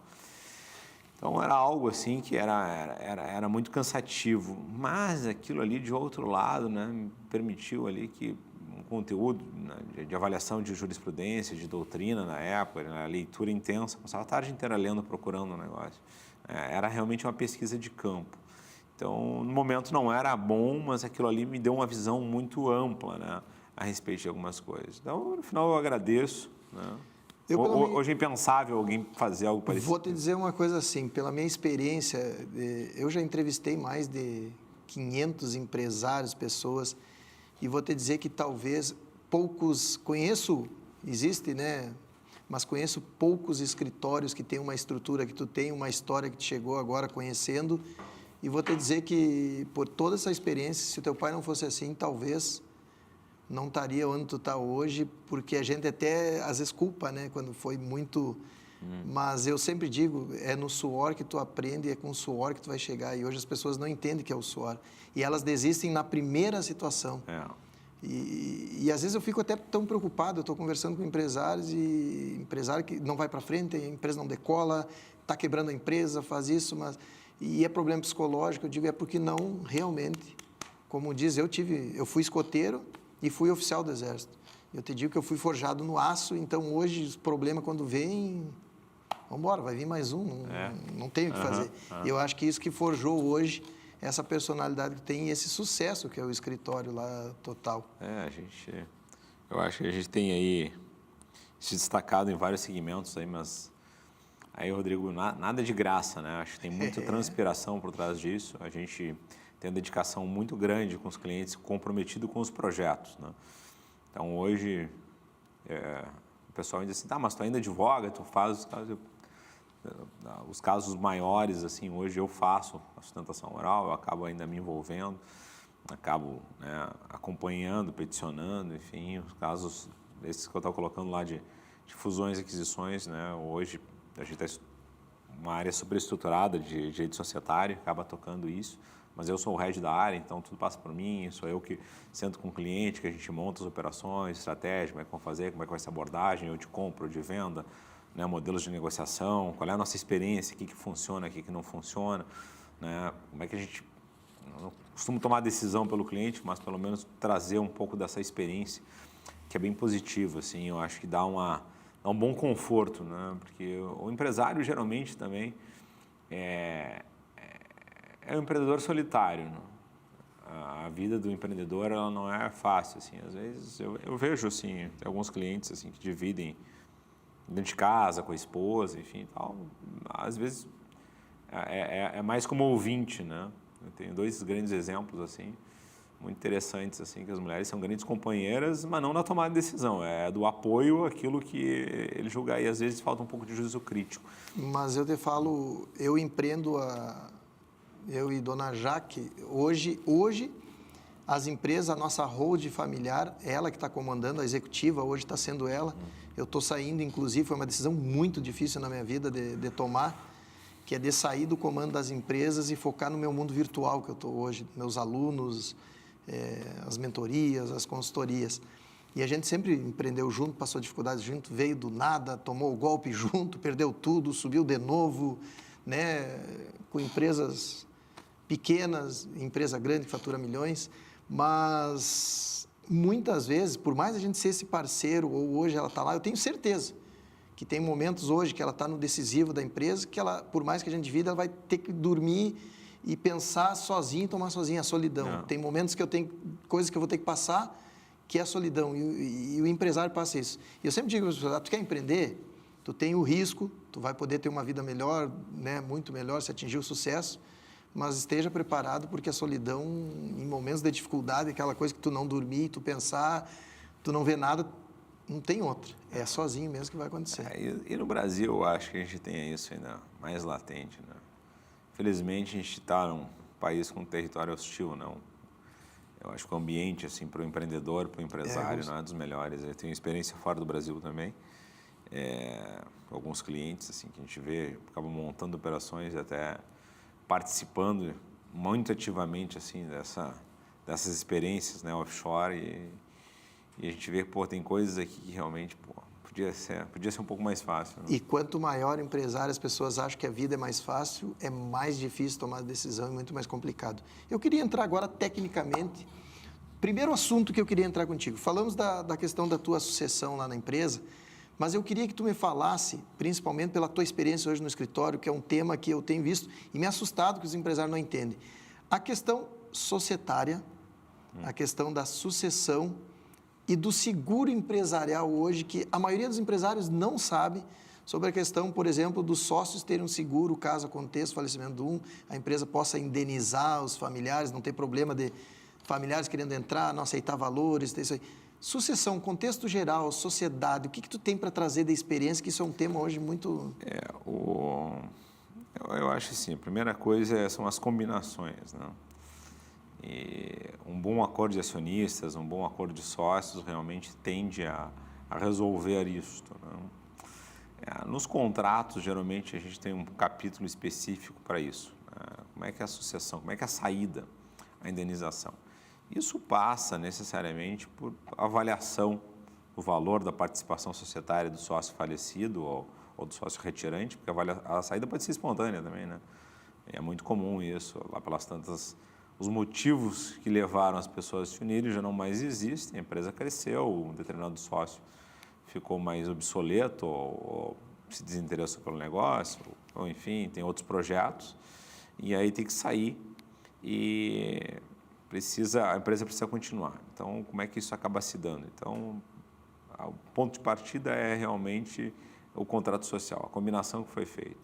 Então, era algo assim que era muito cansativo. Mas aquilo ali, de outro lado, né, me permitiu ali que um conteúdo, né, de avaliação de jurisprudência, de doutrina na época, né, leitura intensa, passava a tarde inteira lendo, procurando o negócio. Era realmente uma pesquisa de campo. Então, no momento não era bom, mas aquilo ali me deu uma visão muito ampla, né, a respeito de algumas coisas. Então, no final, eu agradeço, né? Hoje é impensável alguém fazer algo parecido. Vou te dizer uma coisa assim, pela minha experiência, eu já entrevistei mais de 500 empresários, pessoas, e vou te dizer que talvez poucos, conheço, existe, né, mas conheço poucos escritórios que têm uma estrutura, que tu tem uma história que tu chegou agora conhecendo. E vou te dizer que, por toda essa experiência, se o teu pai não fosse assim, talvez não estaria onde tu está hoje, porque a gente até, às vezes, culpa, né? Quando foi muito... Mas eu sempre digo, é no suor que tu aprende, é com o suor que tu vai chegar. E hoje as pessoas não entendem que é o suor. E elas desistem na primeira situação. E às vezes eu fico até tão preocupado, eu estou conversando com empresários e empresário que não vai para frente, a empresa não decola, está quebrando a empresa, faz isso, mas... E é problema psicológico, eu digo, é porque não realmente... Como diz, eu fui escoteiro e fui oficial do Exército. Eu te digo que eu fui forjado no aço, então hoje os problemas quando vem... Vamos embora, vai vir mais um, não tem o que fazer. E eu acho que isso que forjou hoje essa personalidade que tem e esse sucesso que é o escritório lá total. Eu acho que a gente tem aí se destacado em vários segmentos aí, mas aí, Rodrigo, nada de graça, né? Acho que tem muita transpiração por trás disso. A gente tem uma dedicação muito grande com os clientes, comprometido com os projetos, né? Então, hoje, o pessoal diz assim, tá, mas tu ainda advoga, tu faz os casos maiores, assim, hoje eu faço a sustentação oral, eu acabo ainda me envolvendo, acabo, né, acompanhando, peticionando, enfim, os casos, esses que eu estava colocando lá de fusões e aquisições, né, hoje a gente está uma área superestruturada de direito societário, acaba tocando isso, mas eu sou o head da área, então tudo passa por mim, sou eu que sento com o cliente, que a gente monta as operações, estratégia, como é que vamos fazer, como é que vai ser a abordagem, eu de compra, eu de venda, né, modelos de negociação, qual é a nossa experiência, o que funciona, o que não funciona, né, como é que a gente... Eu não costumo tomar decisão pelo cliente, mas pelo menos trazer um pouco dessa experiência, que é bem positiva, assim, eu acho que dá um bom conforto, né, porque o empresário geralmente também é um empreendedor solitário, né? A vida do empreendedor ela não é fácil, assim, às vezes eu vejo, assim, alguns clientes, assim, que dividem dentro de casa, com a esposa, enfim, tal. Às vezes é mais como ouvinte, né? Eu tenho dois grandes exemplos, assim, muito interessantes, assim, que as mulheres são grandes companheiras, mas não na tomada de decisão, é do apoio àquilo que ele julga, e às vezes falta um pouco de juízo crítico. Mas eu te falo, eu empreendo, eu e Dona Jaque, hoje as empresas, a nossa holding familiar, ela que está comandando, a executiva, hoje está sendo ela. Eu estou saindo, inclusive, foi uma decisão muito difícil na minha vida de tomar, que é de sair do comando das empresas e focar no meu mundo virtual que eu estou hoje, meus alunos, as mentorias, as consultorias. E a gente sempre empreendeu junto, passou dificuldades junto, veio do nada, tomou o golpe junto, perdeu tudo, subiu de novo, né, com empresas pequenas, empresa grande que fatura milhões, mas muitas vezes, por mais a gente ser esse parceiro, ou hoje ela está lá, eu tenho certeza que tem momentos hoje que ela está no decisivo da empresa, que ela, por mais que a gente divida, ela vai ter que dormir e pensar sozinha e tomar sozinha a solidão. Não. Tem momentos que eu tenho coisas que eu vou ter que passar, que é a solidão, e o empresário passa isso. E eu sempre digo para as pessoas, tu quer empreender? Tu tem o risco, tu vai poder ter uma vida melhor, né, muito melhor, se atingir o sucesso, mas esteja preparado, porque a solidão, em momentos de dificuldade, aquela coisa que tu não dormir, tu pensar, tu não vê nada, não tem outra. É sozinho mesmo que vai acontecer. E no Brasil, eu acho que a gente tem isso ainda mais latente, né? Felizmente, a gente está num país com um território hostil, não? Eu acho que o ambiente, assim, para o empreendedor, para o empresário, não é dos melhores. Eu tenho experiência fora do Brasil também. Alguns clientes, assim, que a gente vê, acabam montando operações e até participando muito ativamente, assim, dessas experiências, né, offshore, e a gente vê, pô, tem coisas aqui que realmente, pô, podia ser um pouco mais fácil, né? E quanto maior o empresário, as pessoas acham que a vida é mais fácil, é mais difícil tomar a decisão, é muito mais complicado. Eu queria entrar agora tecnicamente. Primeiro assunto que eu queria entrar contigo. Falamos da questão da tua sucessão lá na empresa, mas eu queria que tu me falasse, principalmente pela tua experiência hoje no escritório, que é um tema que eu tenho visto e me assustado que os empresários não entendem. A questão societária, a questão da sucessão e do seguro empresarial hoje, que a maioria dos empresários não sabe sobre a questão, por exemplo, dos sócios terem um seguro, caso aconteça o falecimento de um, a empresa possa indenizar os familiares, não ter problema de familiares querendo entrar, não aceitar valores, ter isso aí. Sucessão, contexto geral, sociedade, o que tu tem para trazer da experiência, que isso é um tema hoje muito... Eu acho assim, a primeira coisa são as combinações, né? E um bom acordo de acionistas, um bom acordo de sócios realmente tende a resolver isso, né? Nos contratos, geralmente, a gente tem um capítulo específico para isso, né? Como é que é a sucessão, como é que é a saída, a indenização. Isso passa necessariamente por avaliação do valor da participação societária do sócio falecido ou do sócio retirante, porque a saída pode ser espontânea também, né? É muito comum isso, lá pelas tantas, os motivos que levaram as pessoas a se unirem já não mais existem, a empresa cresceu, um determinado sócio ficou mais obsoleto ou se desinteressou pelo negócio, ou enfim, tem outros projetos, e aí tem que sair e a empresa precisa continuar. Então, como é que isso acaba se dando? Então, o ponto de partida é realmente o contrato social, a combinação que foi feita.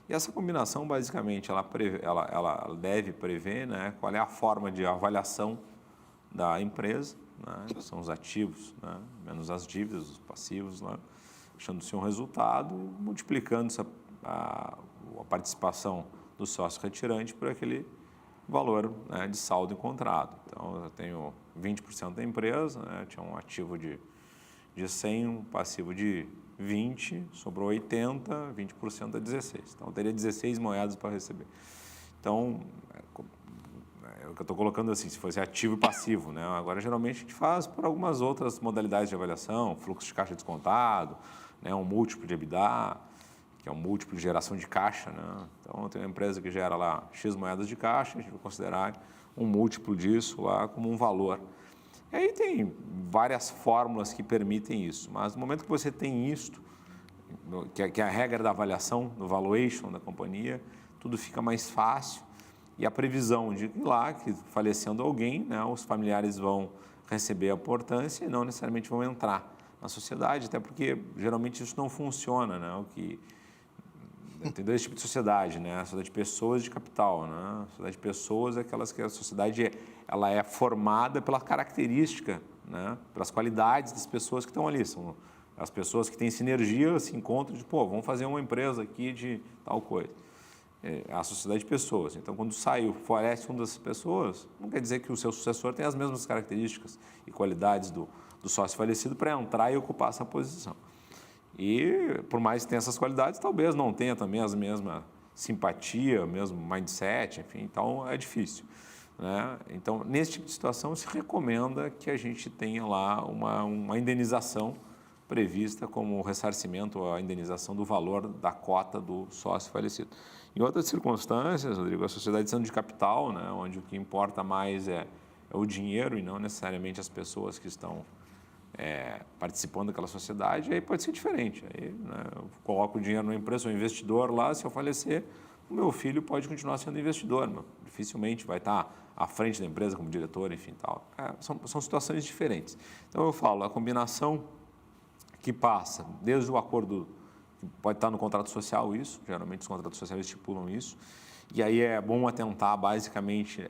E essa combinação, basicamente, ela deve prever, né, qual é a forma de avaliação da empresa, né, que são os ativos, né, menos as dívidas, os passivos, né, achando-se um resultado, multiplicando a participação do sócio retirante por aquele valor, né, de saldo encontrado. Então, eu tenho 20% da empresa, né, tinha um ativo de 100, um passivo de 20, sobrou 80, 20% é 16. Então, eu teria 16 moedas para receber. Então, é o que eu estou colocando assim, se fosse ativo e passivo, né? Agora, geralmente, a gente faz por algumas outras modalidades de avaliação, fluxo de caixa descontado, né, um múltiplo de EBITDA, que é um múltiplo de geração de caixa, né? Então, eu tenho uma empresa que gera lá X moedas de caixa, a gente vai considerar um múltiplo disso lá como um valor. E aí tem várias fórmulas que permitem isso, mas no momento que você tem isto, que é a regra da avaliação, do valuation da companhia, tudo fica mais fácil e a previsão de que lá, que falecendo alguém, né, os familiares vão receber a importância e não necessariamente vão entrar na sociedade, até porque geralmente isso não funciona, né? Tem dois tipos de sociedade, né? A sociedade de pessoas e de capital, né? A sociedade de pessoas é aquelas que a sociedade ela é formada pela característica, né? Pelas qualidades das pessoas que estão ali. São as pessoas que têm sinergia, se encontram de, vamos fazer uma empresa aqui de tal coisa. É a sociedade de pessoas. Então, quando falece uma dessas pessoas, não quer dizer que o seu sucessor tem as mesmas características e qualidades do sócio falecido para entrar e ocupar essa posição. E, por mais que tenha essas qualidades, talvez não tenha também a mesma simpatia, o mesmo mindset, enfim, então é difícil, né? Então, nesse tipo de situação, se recomenda que a gente tenha lá uma indenização prevista como ressarcimento, a indenização do valor da cota do sócio falecido. Em outras circunstâncias, Rodrigo, a sociedade sendo de capital, né, onde o que importa mais é o dinheiro e não necessariamente as pessoas que estão participando daquela sociedade, aí pode ser diferente. Aí, né, eu coloco o dinheiro numa empresa, sou investidor lá, se eu falecer, o meu filho pode continuar sendo investidor, mas dificilmente vai estar à frente da empresa como diretor, enfim, tal. São situações diferentes. Então, eu falo, a combinação que passa, desde o acordo, pode estar no contrato social isso, geralmente os contratos sociais estipulam isso, e aí é bom atentar, basicamente,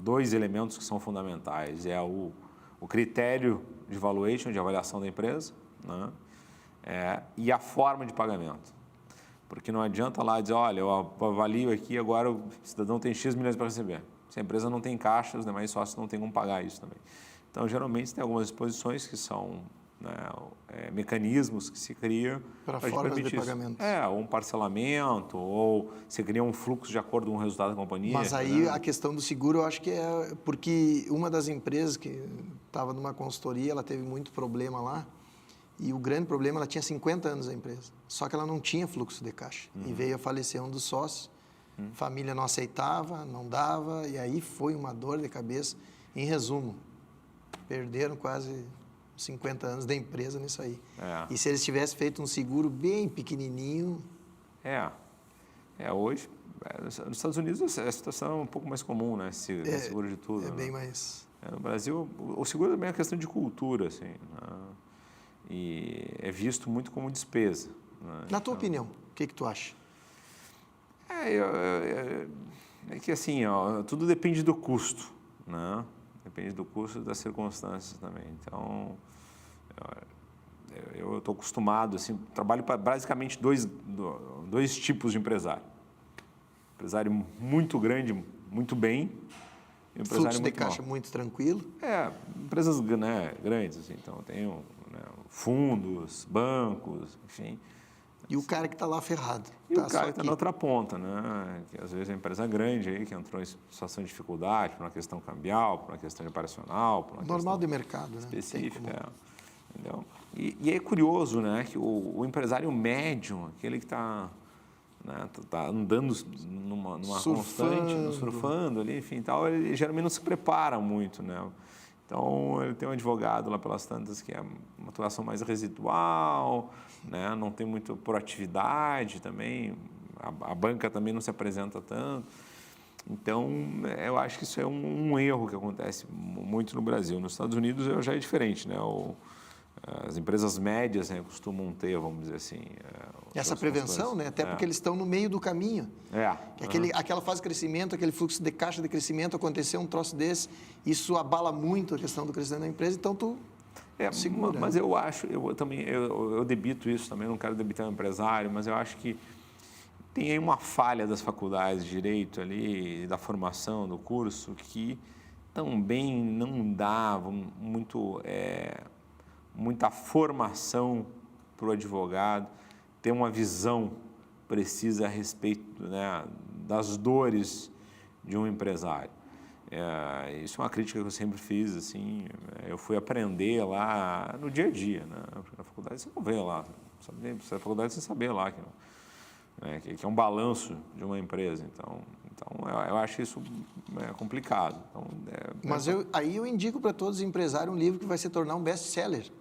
dois elementos que são fundamentais, o critério de valuation, de avaliação da empresa, né? E a forma de pagamento. Porque não adianta lá dizer, olha, eu avalio aqui, agora o cidadão tem X milhões para receber. Se a empresa não tem caixa, os demais sócios não têm como pagar isso também. Então, geralmente, tem algumas disposições que são, né, mecanismos que se criam para formas de pagamento. Ou um parcelamento, ou você cria um fluxo de acordo com o resultado da companhia. Mas aí, né, a questão do seguro, eu acho que é porque uma das empresas que estava numa consultoria, ela teve muito problema lá, e o grande problema, ela tinha 50 anos a empresa, só que ela não tinha fluxo de caixa, e veio a falecer um dos sócios, família não aceitava, não dava, e aí foi uma dor de cabeça. Em resumo, perderam quase 50 anos da empresa nisso aí. E se eles tivessem feito um seguro bem pequenininho... Hoje, nos Estados Unidos, a situação é um pouco mais comum, né? Seguro de tudo. Bem mais... No Brasil, o seguro também é uma questão de cultura, assim, né? E é visto muito como despesa. Né? Na tua opinião, o que tu acha? É que assim, tudo depende do custo, né? Depende do custo e das circunstâncias também. Então, eu estou acostumado, assim, trabalho para basicamente dois tipos de empresário. Empresário muito grande, muito bem, e um empresário Fluxo de muito caixa mal. muito tranquilo. Empresas, né, grandes, assim, então tem fundos, bancos, enfim. E o cara que está lá ferrado. E o cara que só está na outra ponta, né? Que às vezes é uma empresa grande aí, que entrou em situação de dificuldade por uma questão cambial, por uma questão operacional, por uma normal questão de mercado, né? específica. Entendeu? E é curioso, né, que o empresário médio, aquele que está, né, tá andando numa constante, surfando ali, enfim, tal, ele geralmente não se prepara muito, né? Então, ele tem um advogado lá pelas tantas que é uma atuação mais residual, né? Não tem muita proatividade também, a banca também não se apresenta tanto. Então, eu acho que isso é um erro que acontece muito no Brasil. Nos Estados Unidos já é diferente, né? As empresas médias, né, costumam ter, vamos dizer assim... Essa prevenção, né? Até porque eles estão no meio do caminho. Aquela fase de crescimento, aquele fluxo de caixa de crescimento, acontecer um troço desse, isso abala muito a questão do crescimento da empresa, então tu segura. Mas eu acho, eu debito isso também, não quero debitar um empresário, mas eu acho que tem aí uma falha das faculdades de Direito ali, da formação do curso, que também não davam muita formação para o advogado, ter uma visão precisa a respeito, né, das dores de um empresário. Isso é uma crítica que eu sempre fiz, assim, eu fui aprender lá no dia a dia, né? Na faculdade você não vê lá, na faculdade você saber lá que é um balanço de uma empresa, então eu acho isso complicado. Então, mas aí eu indico para todos os empresários um livro que vai se tornar um best-seller.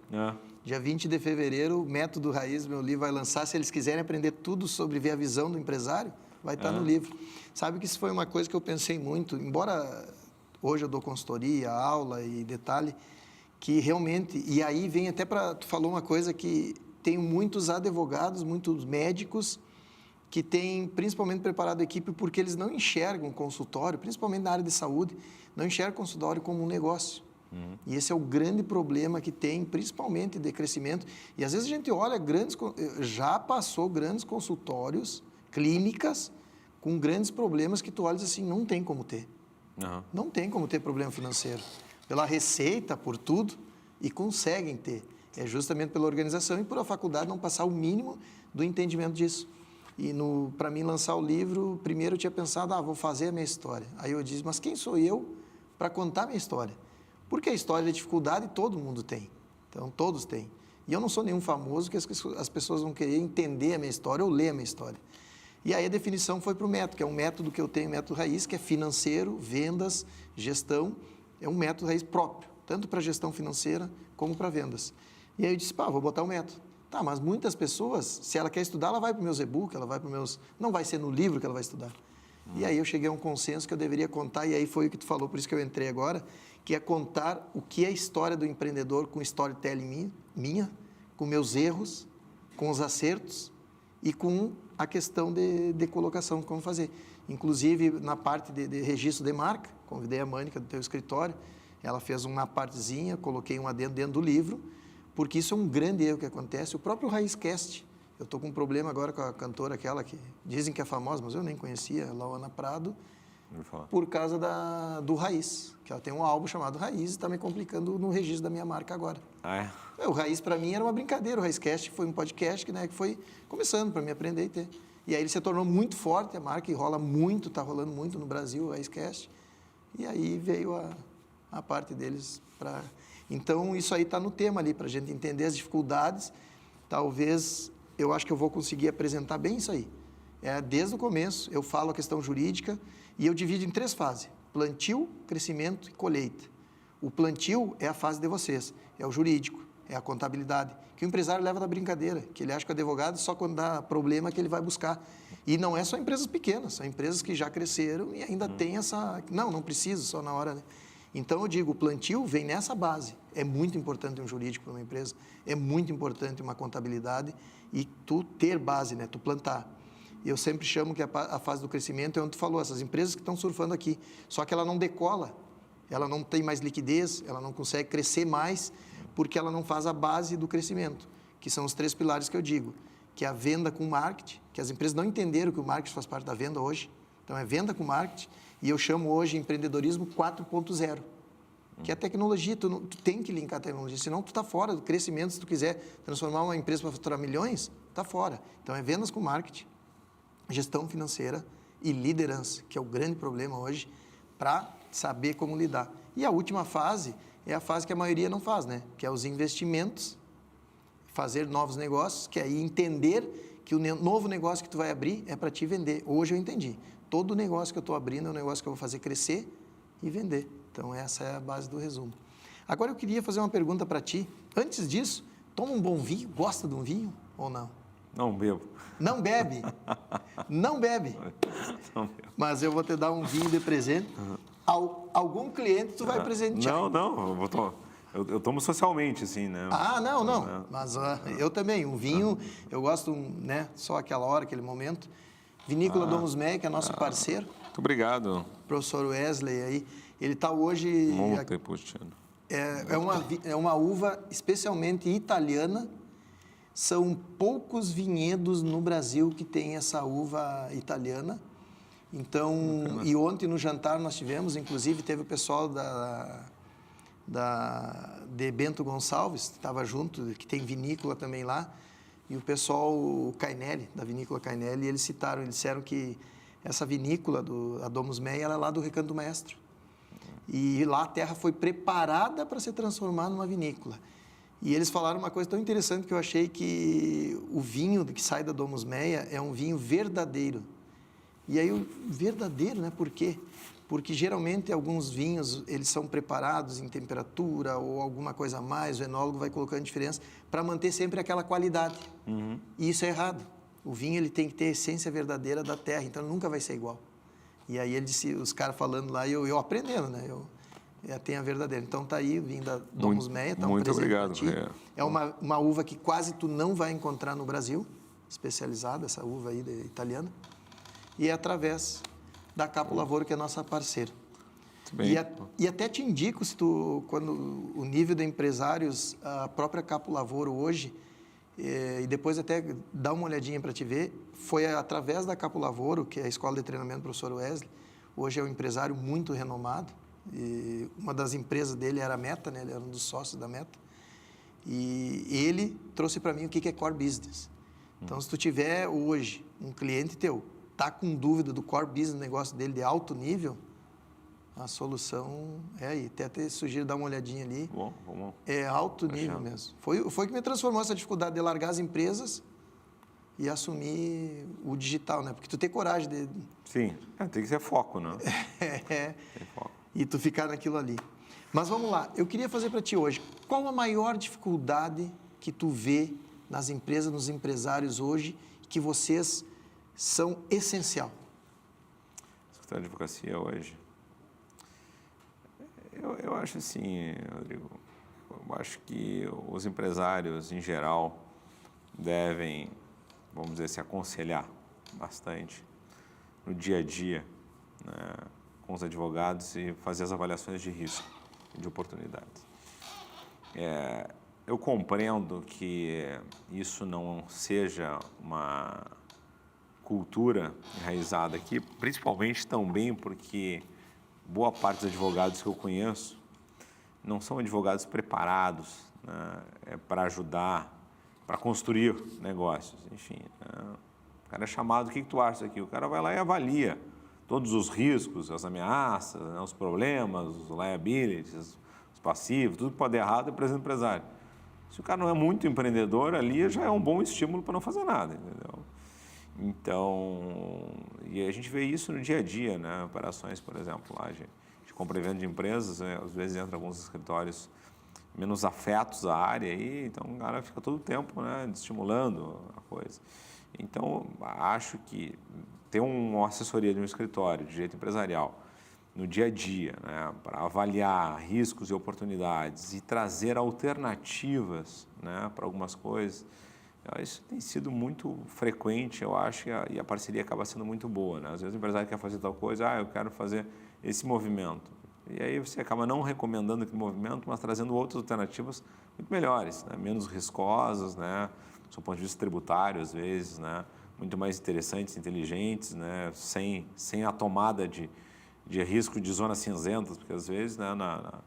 Dia 20 de fevereiro, o Método Raiz, meu livro, vai lançar. Se eles quiserem aprender tudo sobre ver a visão do empresário, vai estar no livro. Sabe que isso foi uma coisa que eu pensei muito, embora hoje eu dou consultoria, aula e detalhe, que realmente... E aí vem até para... Tu falou uma coisa que tem muitos advogados, muitos médicos que têm principalmente preparado a equipe porque eles não enxergam o consultório, principalmente na área de saúde, não enxergam o consultório como um negócio. E esse é o grande problema que tem, principalmente de crescimento. E às vezes a gente olha já passou grandes consultórios, clínicas, com grandes problemas que tu olhas assim, não tem como ter. Não tem como ter problema financeiro. Pela receita, por tudo, e conseguem ter. É justamente pela organização e por a faculdade não passar o mínimo do entendimento disso. E para mim lançar o livro, primeiro eu tinha pensado, vou fazer a minha história. Aí eu disse, mas quem sou eu para contar a minha história? Porque a história de dificuldade todo mundo tem. Então, todos têm. E eu não sou nenhum famoso que as pessoas vão querer entender a minha história ou ler a minha história. E aí a definição foi para o método, que é um método que eu tenho, método raiz, que é financeiro, vendas, gestão. É um método raiz próprio, tanto para gestão financeira como para vendas. E aí eu disse, vou botar o método. Tá, mas muitas pessoas, se ela quer estudar, ela vai para os meus e-books, ela vai para os meus... Não vai ser no livro que ela vai estudar. E aí eu cheguei a um consenso que eu deveria contar, e aí foi o que tu falou, por isso que eu entrei agora, que é contar o que é a história do empreendedor com storytelling minha, com meus erros, com os acertos e com a questão de colocação, como fazer. Inclusive, na parte de registro de marca, convidei a Mânica do teu escritório, ela fez uma partezinha, coloquei um adendo dentro do livro, porque isso é um grande erro que acontece. O próprio Raizcast, eu estou com um problema agora com a cantora aquela que dizem que é famosa, mas eu nem conhecia, Lauana Prado, por causa do Raiz, que ela tem um álbum chamado Raiz e está me complicando no registro da minha marca agora. O Raiz, para mim, era uma brincadeira. O Raizcast foi um podcast que foi começando para me aprender e ter. E aí ele se tornou muito forte, a marca, e rola muito, está rolando muito no Brasil, o Raizcast. E aí veio a parte deles para... Então, isso aí está no tema ali, para a gente entender as dificuldades. Talvez, eu acho que eu vou conseguir apresentar bem isso aí. Desde o começo, eu falo a questão jurídica e eu divido em 3 fases. Plantio, crescimento e colheita. O plantio é a fase de vocês, é o jurídico, é a contabilidade, que o empresário leva da brincadeira, que ele acha que o advogado só quando dá problema que ele vai buscar. E não é só empresas pequenas, são empresas que já cresceram e ainda tem essa... Não preciso, só na hora, né? Então, eu digo, o plantio vem nessa base. É muito importante um jurídico para uma empresa, é muito importante uma contabilidade e tu ter base, né? Tu plantar. Eu sempre chamo que a fase do crescimento é onde tu falou, essas empresas que estão surfando aqui, só que ela não decola. ela não tem mais liquidez, ela não consegue crescer mais, porque ela não faz a base do crescimento, que são os 3 pilares que eu digo, que é a venda com marketing, que as empresas não entenderam que o marketing faz parte da venda hoje. Então, é venda com marketing, e eu chamo hoje empreendedorismo 4.0, que é a tecnologia. Tu tem que linkar a tecnologia, senão tu está fora do crescimento. Se tu quiser transformar uma empresa para faturar milhões, está fora. Então, é vendas com marketing, gestão financeira e liderança, que é o grande problema hoje, para saber como lidar. E a última fase é a fase que a maioria não faz, né? Que é os investimentos, fazer novos negócios, que é aí entender que o novo negócio que tu vai abrir é para te vender. Hoje eu entendi. Todo negócio que eu estou abrindo é um negócio que eu vou fazer crescer e vender. Então, essa é a base do resumo. Agora, eu queria fazer uma pergunta para ti. Antes disso, toma um bom vinho? Gosta de um vinho ou não? Não bebo. Não bebe? Não bebe? Não bebo. Mas eu vou te dar um vinho de presente. Algum cliente tu vai presentear. Não. Eu tomo socialmente, assim, né? Ah, não. Mas eu também. Um vinho, eu gosto, né? Só aquela hora, aquele momento. Vinícola Domus Meia, que é nosso parceiro. Muito obrigado. Professor Wesley aí. Ele está hoje... Muito puxando. É uma uva especialmente italiana. São poucos vinhedos no Brasil que tem essa uva italiana. Então, e ontem no jantar nós tivemos, inclusive teve o pessoal de Bento Gonçalves, que estava junto, que tem vinícola também lá, e o pessoal, o Cainelli, da vinícola Cainelli, eles disseram que essa vinícola, a Domus Meia, ela é lá do Recanto Mestre. E lá a terra foi preparada para ser transformada numa vinícola. E eles falaram uma coisa tão interessante que eu achei, que o vinho que sai da Domus Meia é um vinho verdadeiro. E aí, o verdadeiro, né? Por quê? Porque geralmente alguns vinhos, eles são preparados em temperatura ou alguma coisa a mais, o enólogo vai colocando diferença para manter sempre aquela qualidade. Uhum. E isso é errado. O vinho, ele tem que ter a essência verdadeira da terra, então nunca vai ser igual. E aí ele disse, os caras falando lá, eu aprendendo, né? Tem a verdadeira. Então tá aí o vinho da Domus Meia, tá um muito presente obrigado. pra ti. É uma uva que quase tu não vai encontrar no Brasil, especializada, essa uva aí italiana. E é através da Capo Lavoro, que é nossa parceira. E até te indico, quando o nível de empresários, a própria Capo Lavoro hoje, e depois até dá uma olhadinha para te ver, foi através da Capo Lavoro, que é a escola de treinamento do professor Wesley, hoje é um empresário muito renomado, e uma das empresas dele era a Meta, né? Ele era um dos sócios da Meta, e ele trouxe para mim o que é core business. Então, se tu tiver hoje um cliente teu, está com dúvida do core business, negócio dele de alto nível, a solução é aí. Até sugiro dar uma olhadinha ali. Bom. É alto nível mesmo. Foi que me transformou essa dificuldade de largar as empresas e assumir o digital, né? Porque tu tem coragem de... Sim, tem que ser foco, né? Tem foco. E tu ficar naquilo ali. Mas vamos lá, eu queria fazer para ti hoje, qual a maior dificuldade que tu vê nas empresas, nos empresários hoje, que vocês são essencial? Escutar a advocacia hoje. Eu acho assim, Rodrigo, eu acho que os empresários, em geral, devem, vamos dizer, se aconselhar bastante no dia a dia, né, com os advogados e fazer as avaliações de risco e de oportunidades. Eu compreendo que isso não seja uma cultura enraizada aqui, principalmente também porque boa parte dos advogados que eu conheço não são advogados preparados, né, para ajudar, para construir negócios, enfim. O cara é chamado, o que tu acha aqui? O cara vai lá e avalia todos os riscos, as ameaças, né, os problemas, os liabilities, os passivos, tudo que pode dar errado é presidente empresário. Se o cara não é muito empreendedor, ali já é um bom estímulo para não fazer nada, entendeu? Então, e a gente vê isso no dia a dia, né? Operações, por exemplo, lá de compra e venda de empresas, né? Às vezes entra alguns escritórios menos afetos à área, e então o cara fica todo o tempo, né, estimulando a coisa. Então, acho que ter uma assessoria de um escritório de direito empresarial no dia a dia, né, para avaliar riscos e oportunidades e trazer alternativas, né, para algumas coisas, isso tem sido muito frequente, eu acho, e a parceria acaba sendo muito boa, né? Às vezes o empresário quer fazer tal coisa, eu quero fazer esse movimento. E aí você acaba não recomendando aquele movimento, mas trazendo outras alternativas muito melhores, né? Menos riscosas, né? Do ponto de vista tributário, às vezes, né? Muito mais interessantes, inteligentes, né? Sem a tomada de risco de zonas cinzentas, porque às vezes, né, na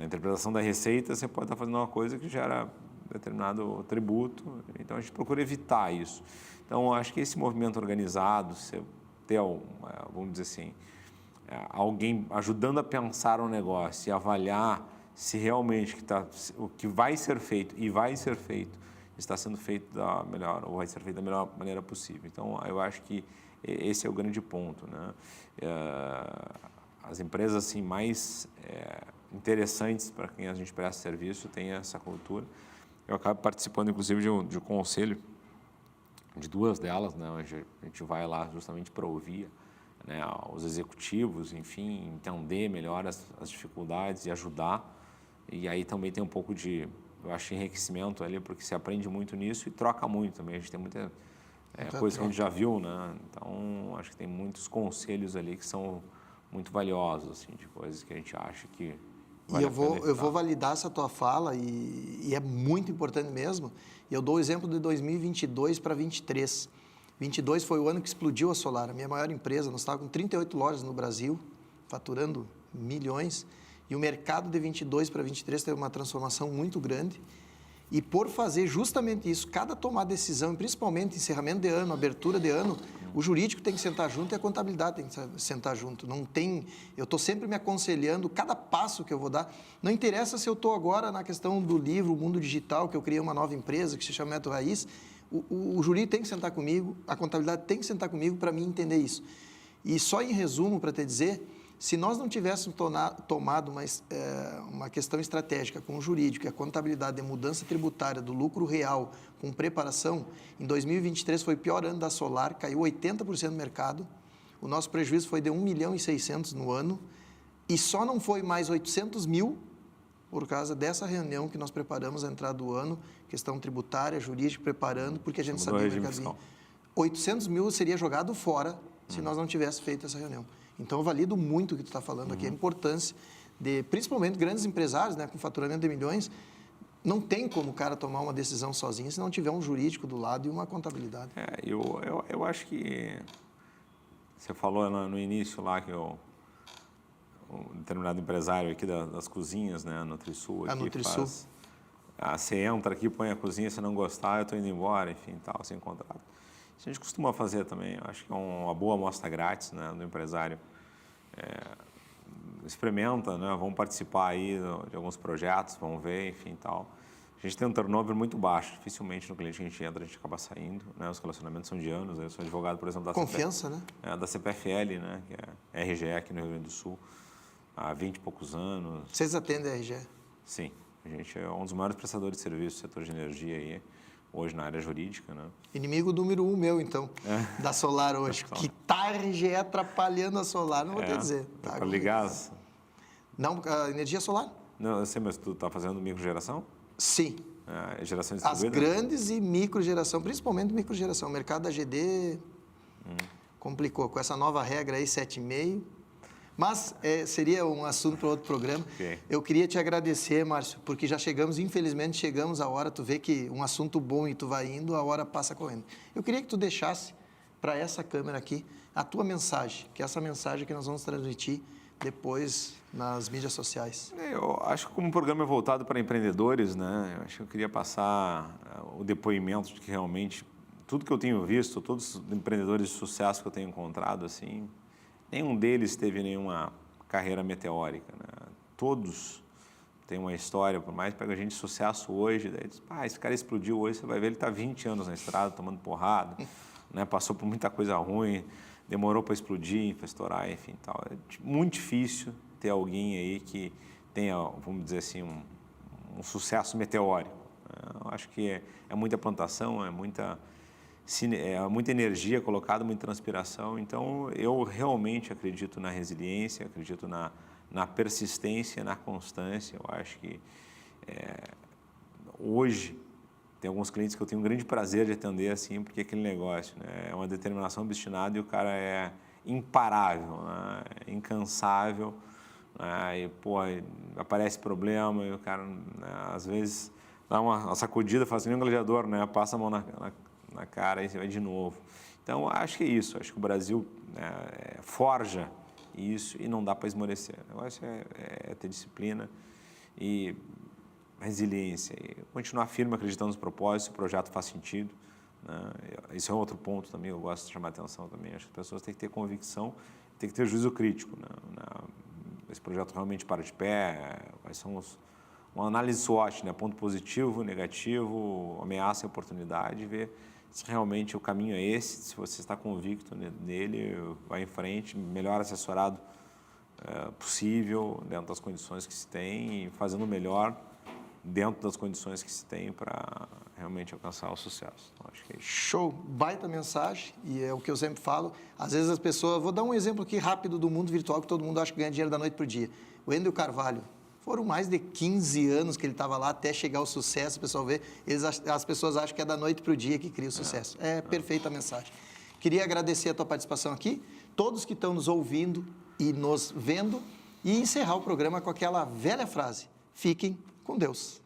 interpretação da receita você pode estar fazendo uma coisa que gera determinado tributo, então a gente procura evitar isso. Então, acho que esse movimento organizado, você ter, vamos dizer assim, alguém ajudando a pensar um negócio e avaliar se realmente o que vai ser feito e vai ser feito está sendo feito da melhor, ou vai ser feito da melhor maneira possível. Então, eu acho que esse é o grande ponto, né? As empresas assim, mais interessantes para quem a gente presta serviço têm essa cultura. Eu acabo participando, inclusive, de um conselho de duas delas, né? Onde a gente vai lá justamente para ouvir, né, os executivos, enfim, entender melhor as dificuldades e ajudar. E aí também tem um pouco de, eu acho, enriquecimento ali, porque se aprende muito nisso e troca muito também. A gente tem muita coisa que a gente já viu, né? Então, acho que tem muitos conselhos ali que são muito valiosos, assim, de coisas que a gente acha que vale a pena. Eu vou validar essa tua fala e é muito importante mesmo. E eu dou o exemplo de 2022 para 2023. 22 foi o ano que explodiu a Solar, a minha maior empresa. Nós estávamos com 38 lojas no Brasil, faturando milhões. E o mercado de 22 para 23 teve uma transformação muito grande. E por fazer justamente isso, cada tomar decisão, principalmente encerramento de ano, abertura de ano, o jurídico tem que sentar junto e a contabilidade tem que sentar junto. Não tem, eu estou sempre me aconselhando, cada passo que eu vou dar. Não interessa se eu estou agora na questão do livro, o mundo digital, que eu criei uma nova empresa que se chama Método Raiz. O jurídico tem que sentar comigo, a contabilidade tem que sentar comigo para mim entender isso. E só em resumo, para te dizer, se nós não tivéssemos tomado uma questão estratégica com o jurídico e a contabilidade de mudança tributária do lucro real com preparação, em 2023 foi o pior ano da Solar, caiu 80% do mercado, o nosso prejuízo foi de 1.600.000 no ano e só não foi mais 800 mil por causa dessa reunião que nós preparamos a entrada do ano, questão tributária, jurídica, preparando, porque a gente sabia que o mercado 800 mil seria jogado fora se nós não tivéssemos feito essa reunião. Então, eu valido muito o que tu está falando aqui, a importância de, principalmente, grandes empresários, né, com faturamento de milhões, não tem como o cara tomar uma decisão sozinho se não tiver um jurídico do lado e uma contabilidade. Eu acho que você falou no início lá que um determinado empresário aqui das cozinhas, né, a NutriSul, a NutriSul. Você entra aqui, põe a cozinha, se não gostar, eu estou indo embora, enfim, tal, sem contrato. Isso a gente costuma fazer também, eu acho que é uma boa amostra grátis, né, do empresário. Experimenta, né, vamos participar aí de alguns projetos, vamos ver, enfim, tal. A gente tem um turnover muito baixo, dificilmente no cliente que a gente entra, a gente acaba saindo, né, os relacionamentos são de anos, eu sou advogado, por exemplo, da Confiança, né? Da CPFL, né, que é RGE aqui no Rio Grande do Sul, há 20 e poucos anos. Vocês atendem a RGE? Sim, a gente é um dos maiores prestadores de serviços do setor de energia aí, hoje na área jurídica, né? Inimigo número 1 meu, então, da Solar hoje. Que tá a RGE atrapalhando a Solar, não vou te dizer. Tá para ligar? Não, a energia solar? Não, eu sei, mas tu está fazendo microgeração? Sim. Geração As distribuída? grandes e microgeração, principalmente microgeração. O mercado da GD complicou com essa nova regra aí, 7,5. Mas seria um assunto para outro programa. Okay. Eu queria te agradecer, Márcio, porque já infelizmente chegamos à hora, tu vê que um assunto bom e tu vai indo, a hora passa correndo. Eu queria que tu deixasse para essa câmera aqui a tua mensagem, que é essa mensagem que nós vamos transmitir depois nas mídias sociais. Eu acho que como o programa é voltado para empreendedores, né, eu acho que eu queria passar o depoimento de que realmente tudo que eu tenho visto, todos os empreendedores de sucesso que eu tenho encontrado, assim, nenhum deles teve nenhuma carreira meteórica, né? Todos têm uma história, por mais que pega gente de sucesso hoje, daí diz, esse cara explodiu hoje, você vai ver, ele está 20 anos na estrada, tomando porrada, né? Passou por muita coisa ruim, demorou para explodir, para estourar, enfim, tal. É muito difícil ter alguém aí que tenha, vamos dizer assim, um sucesso meteórico. Eu acho que é muita plantação, é muita energia colocada, muita transpiração. Então, eu realmente acredito na resiliência, acredito na persistência, na constância. Eu acho que hoje tem alguns clientes que eu tenho um grande prazer de atender assim, porque aquele negócio, né, é uma determinação obstinada e o cara é imparável, né, incansável, né? E, pô, aparece problema e o cara, né, às vezes, dá uma sacudida, faz nem um gladiador, né? Passa a mão na cara e vai de novo. Então, acho que é isso. Acho que o Brasil, né, forja isso e não dá para esmorecer. O negócio é ter disciplina e resiliência. E continuar firme, acreditando nos propósitos, se o projeto faz sentido, né? Isso é outro ponto também, eu gosto de chamar a atenção também. Acho que as pessoas têm que ter convicção, têm que ter juízo crítico, né? Esse projeto realmente para de pé, quais são uma análise SWOT, né? Ponto positivo, negativo, ameaça e oportunidade, ver se realmente o caminho é esse, se você está convicto nele, vai em frente, melhor assessorado possível, dentro das condições que se tem, e fazendo o melhor dentro das condições que se tem para realmente alcançar o sucesso. Então, acho que é isso. Show, baita mensagem, e é o que eu sempre falo. Às vezes as pessoas, vou dar um exemplo aqui rápido do mundo virtual, que todo mundo acha que ganha dinheiro da noite para o dia. O Wendel Carvalho, foram mais de 15 anos que ele estava lá até chegar ao sucesso, o pessoal vê, as pessoas acham que é da noite para o dia que cria o sucesso. É perfeita a mensagem. Queria agradecer a tua participação aqui, todos que estão nos ouvindo e nos vendo, e encerrar o programa com aquela velha frase: fiquem com Deus.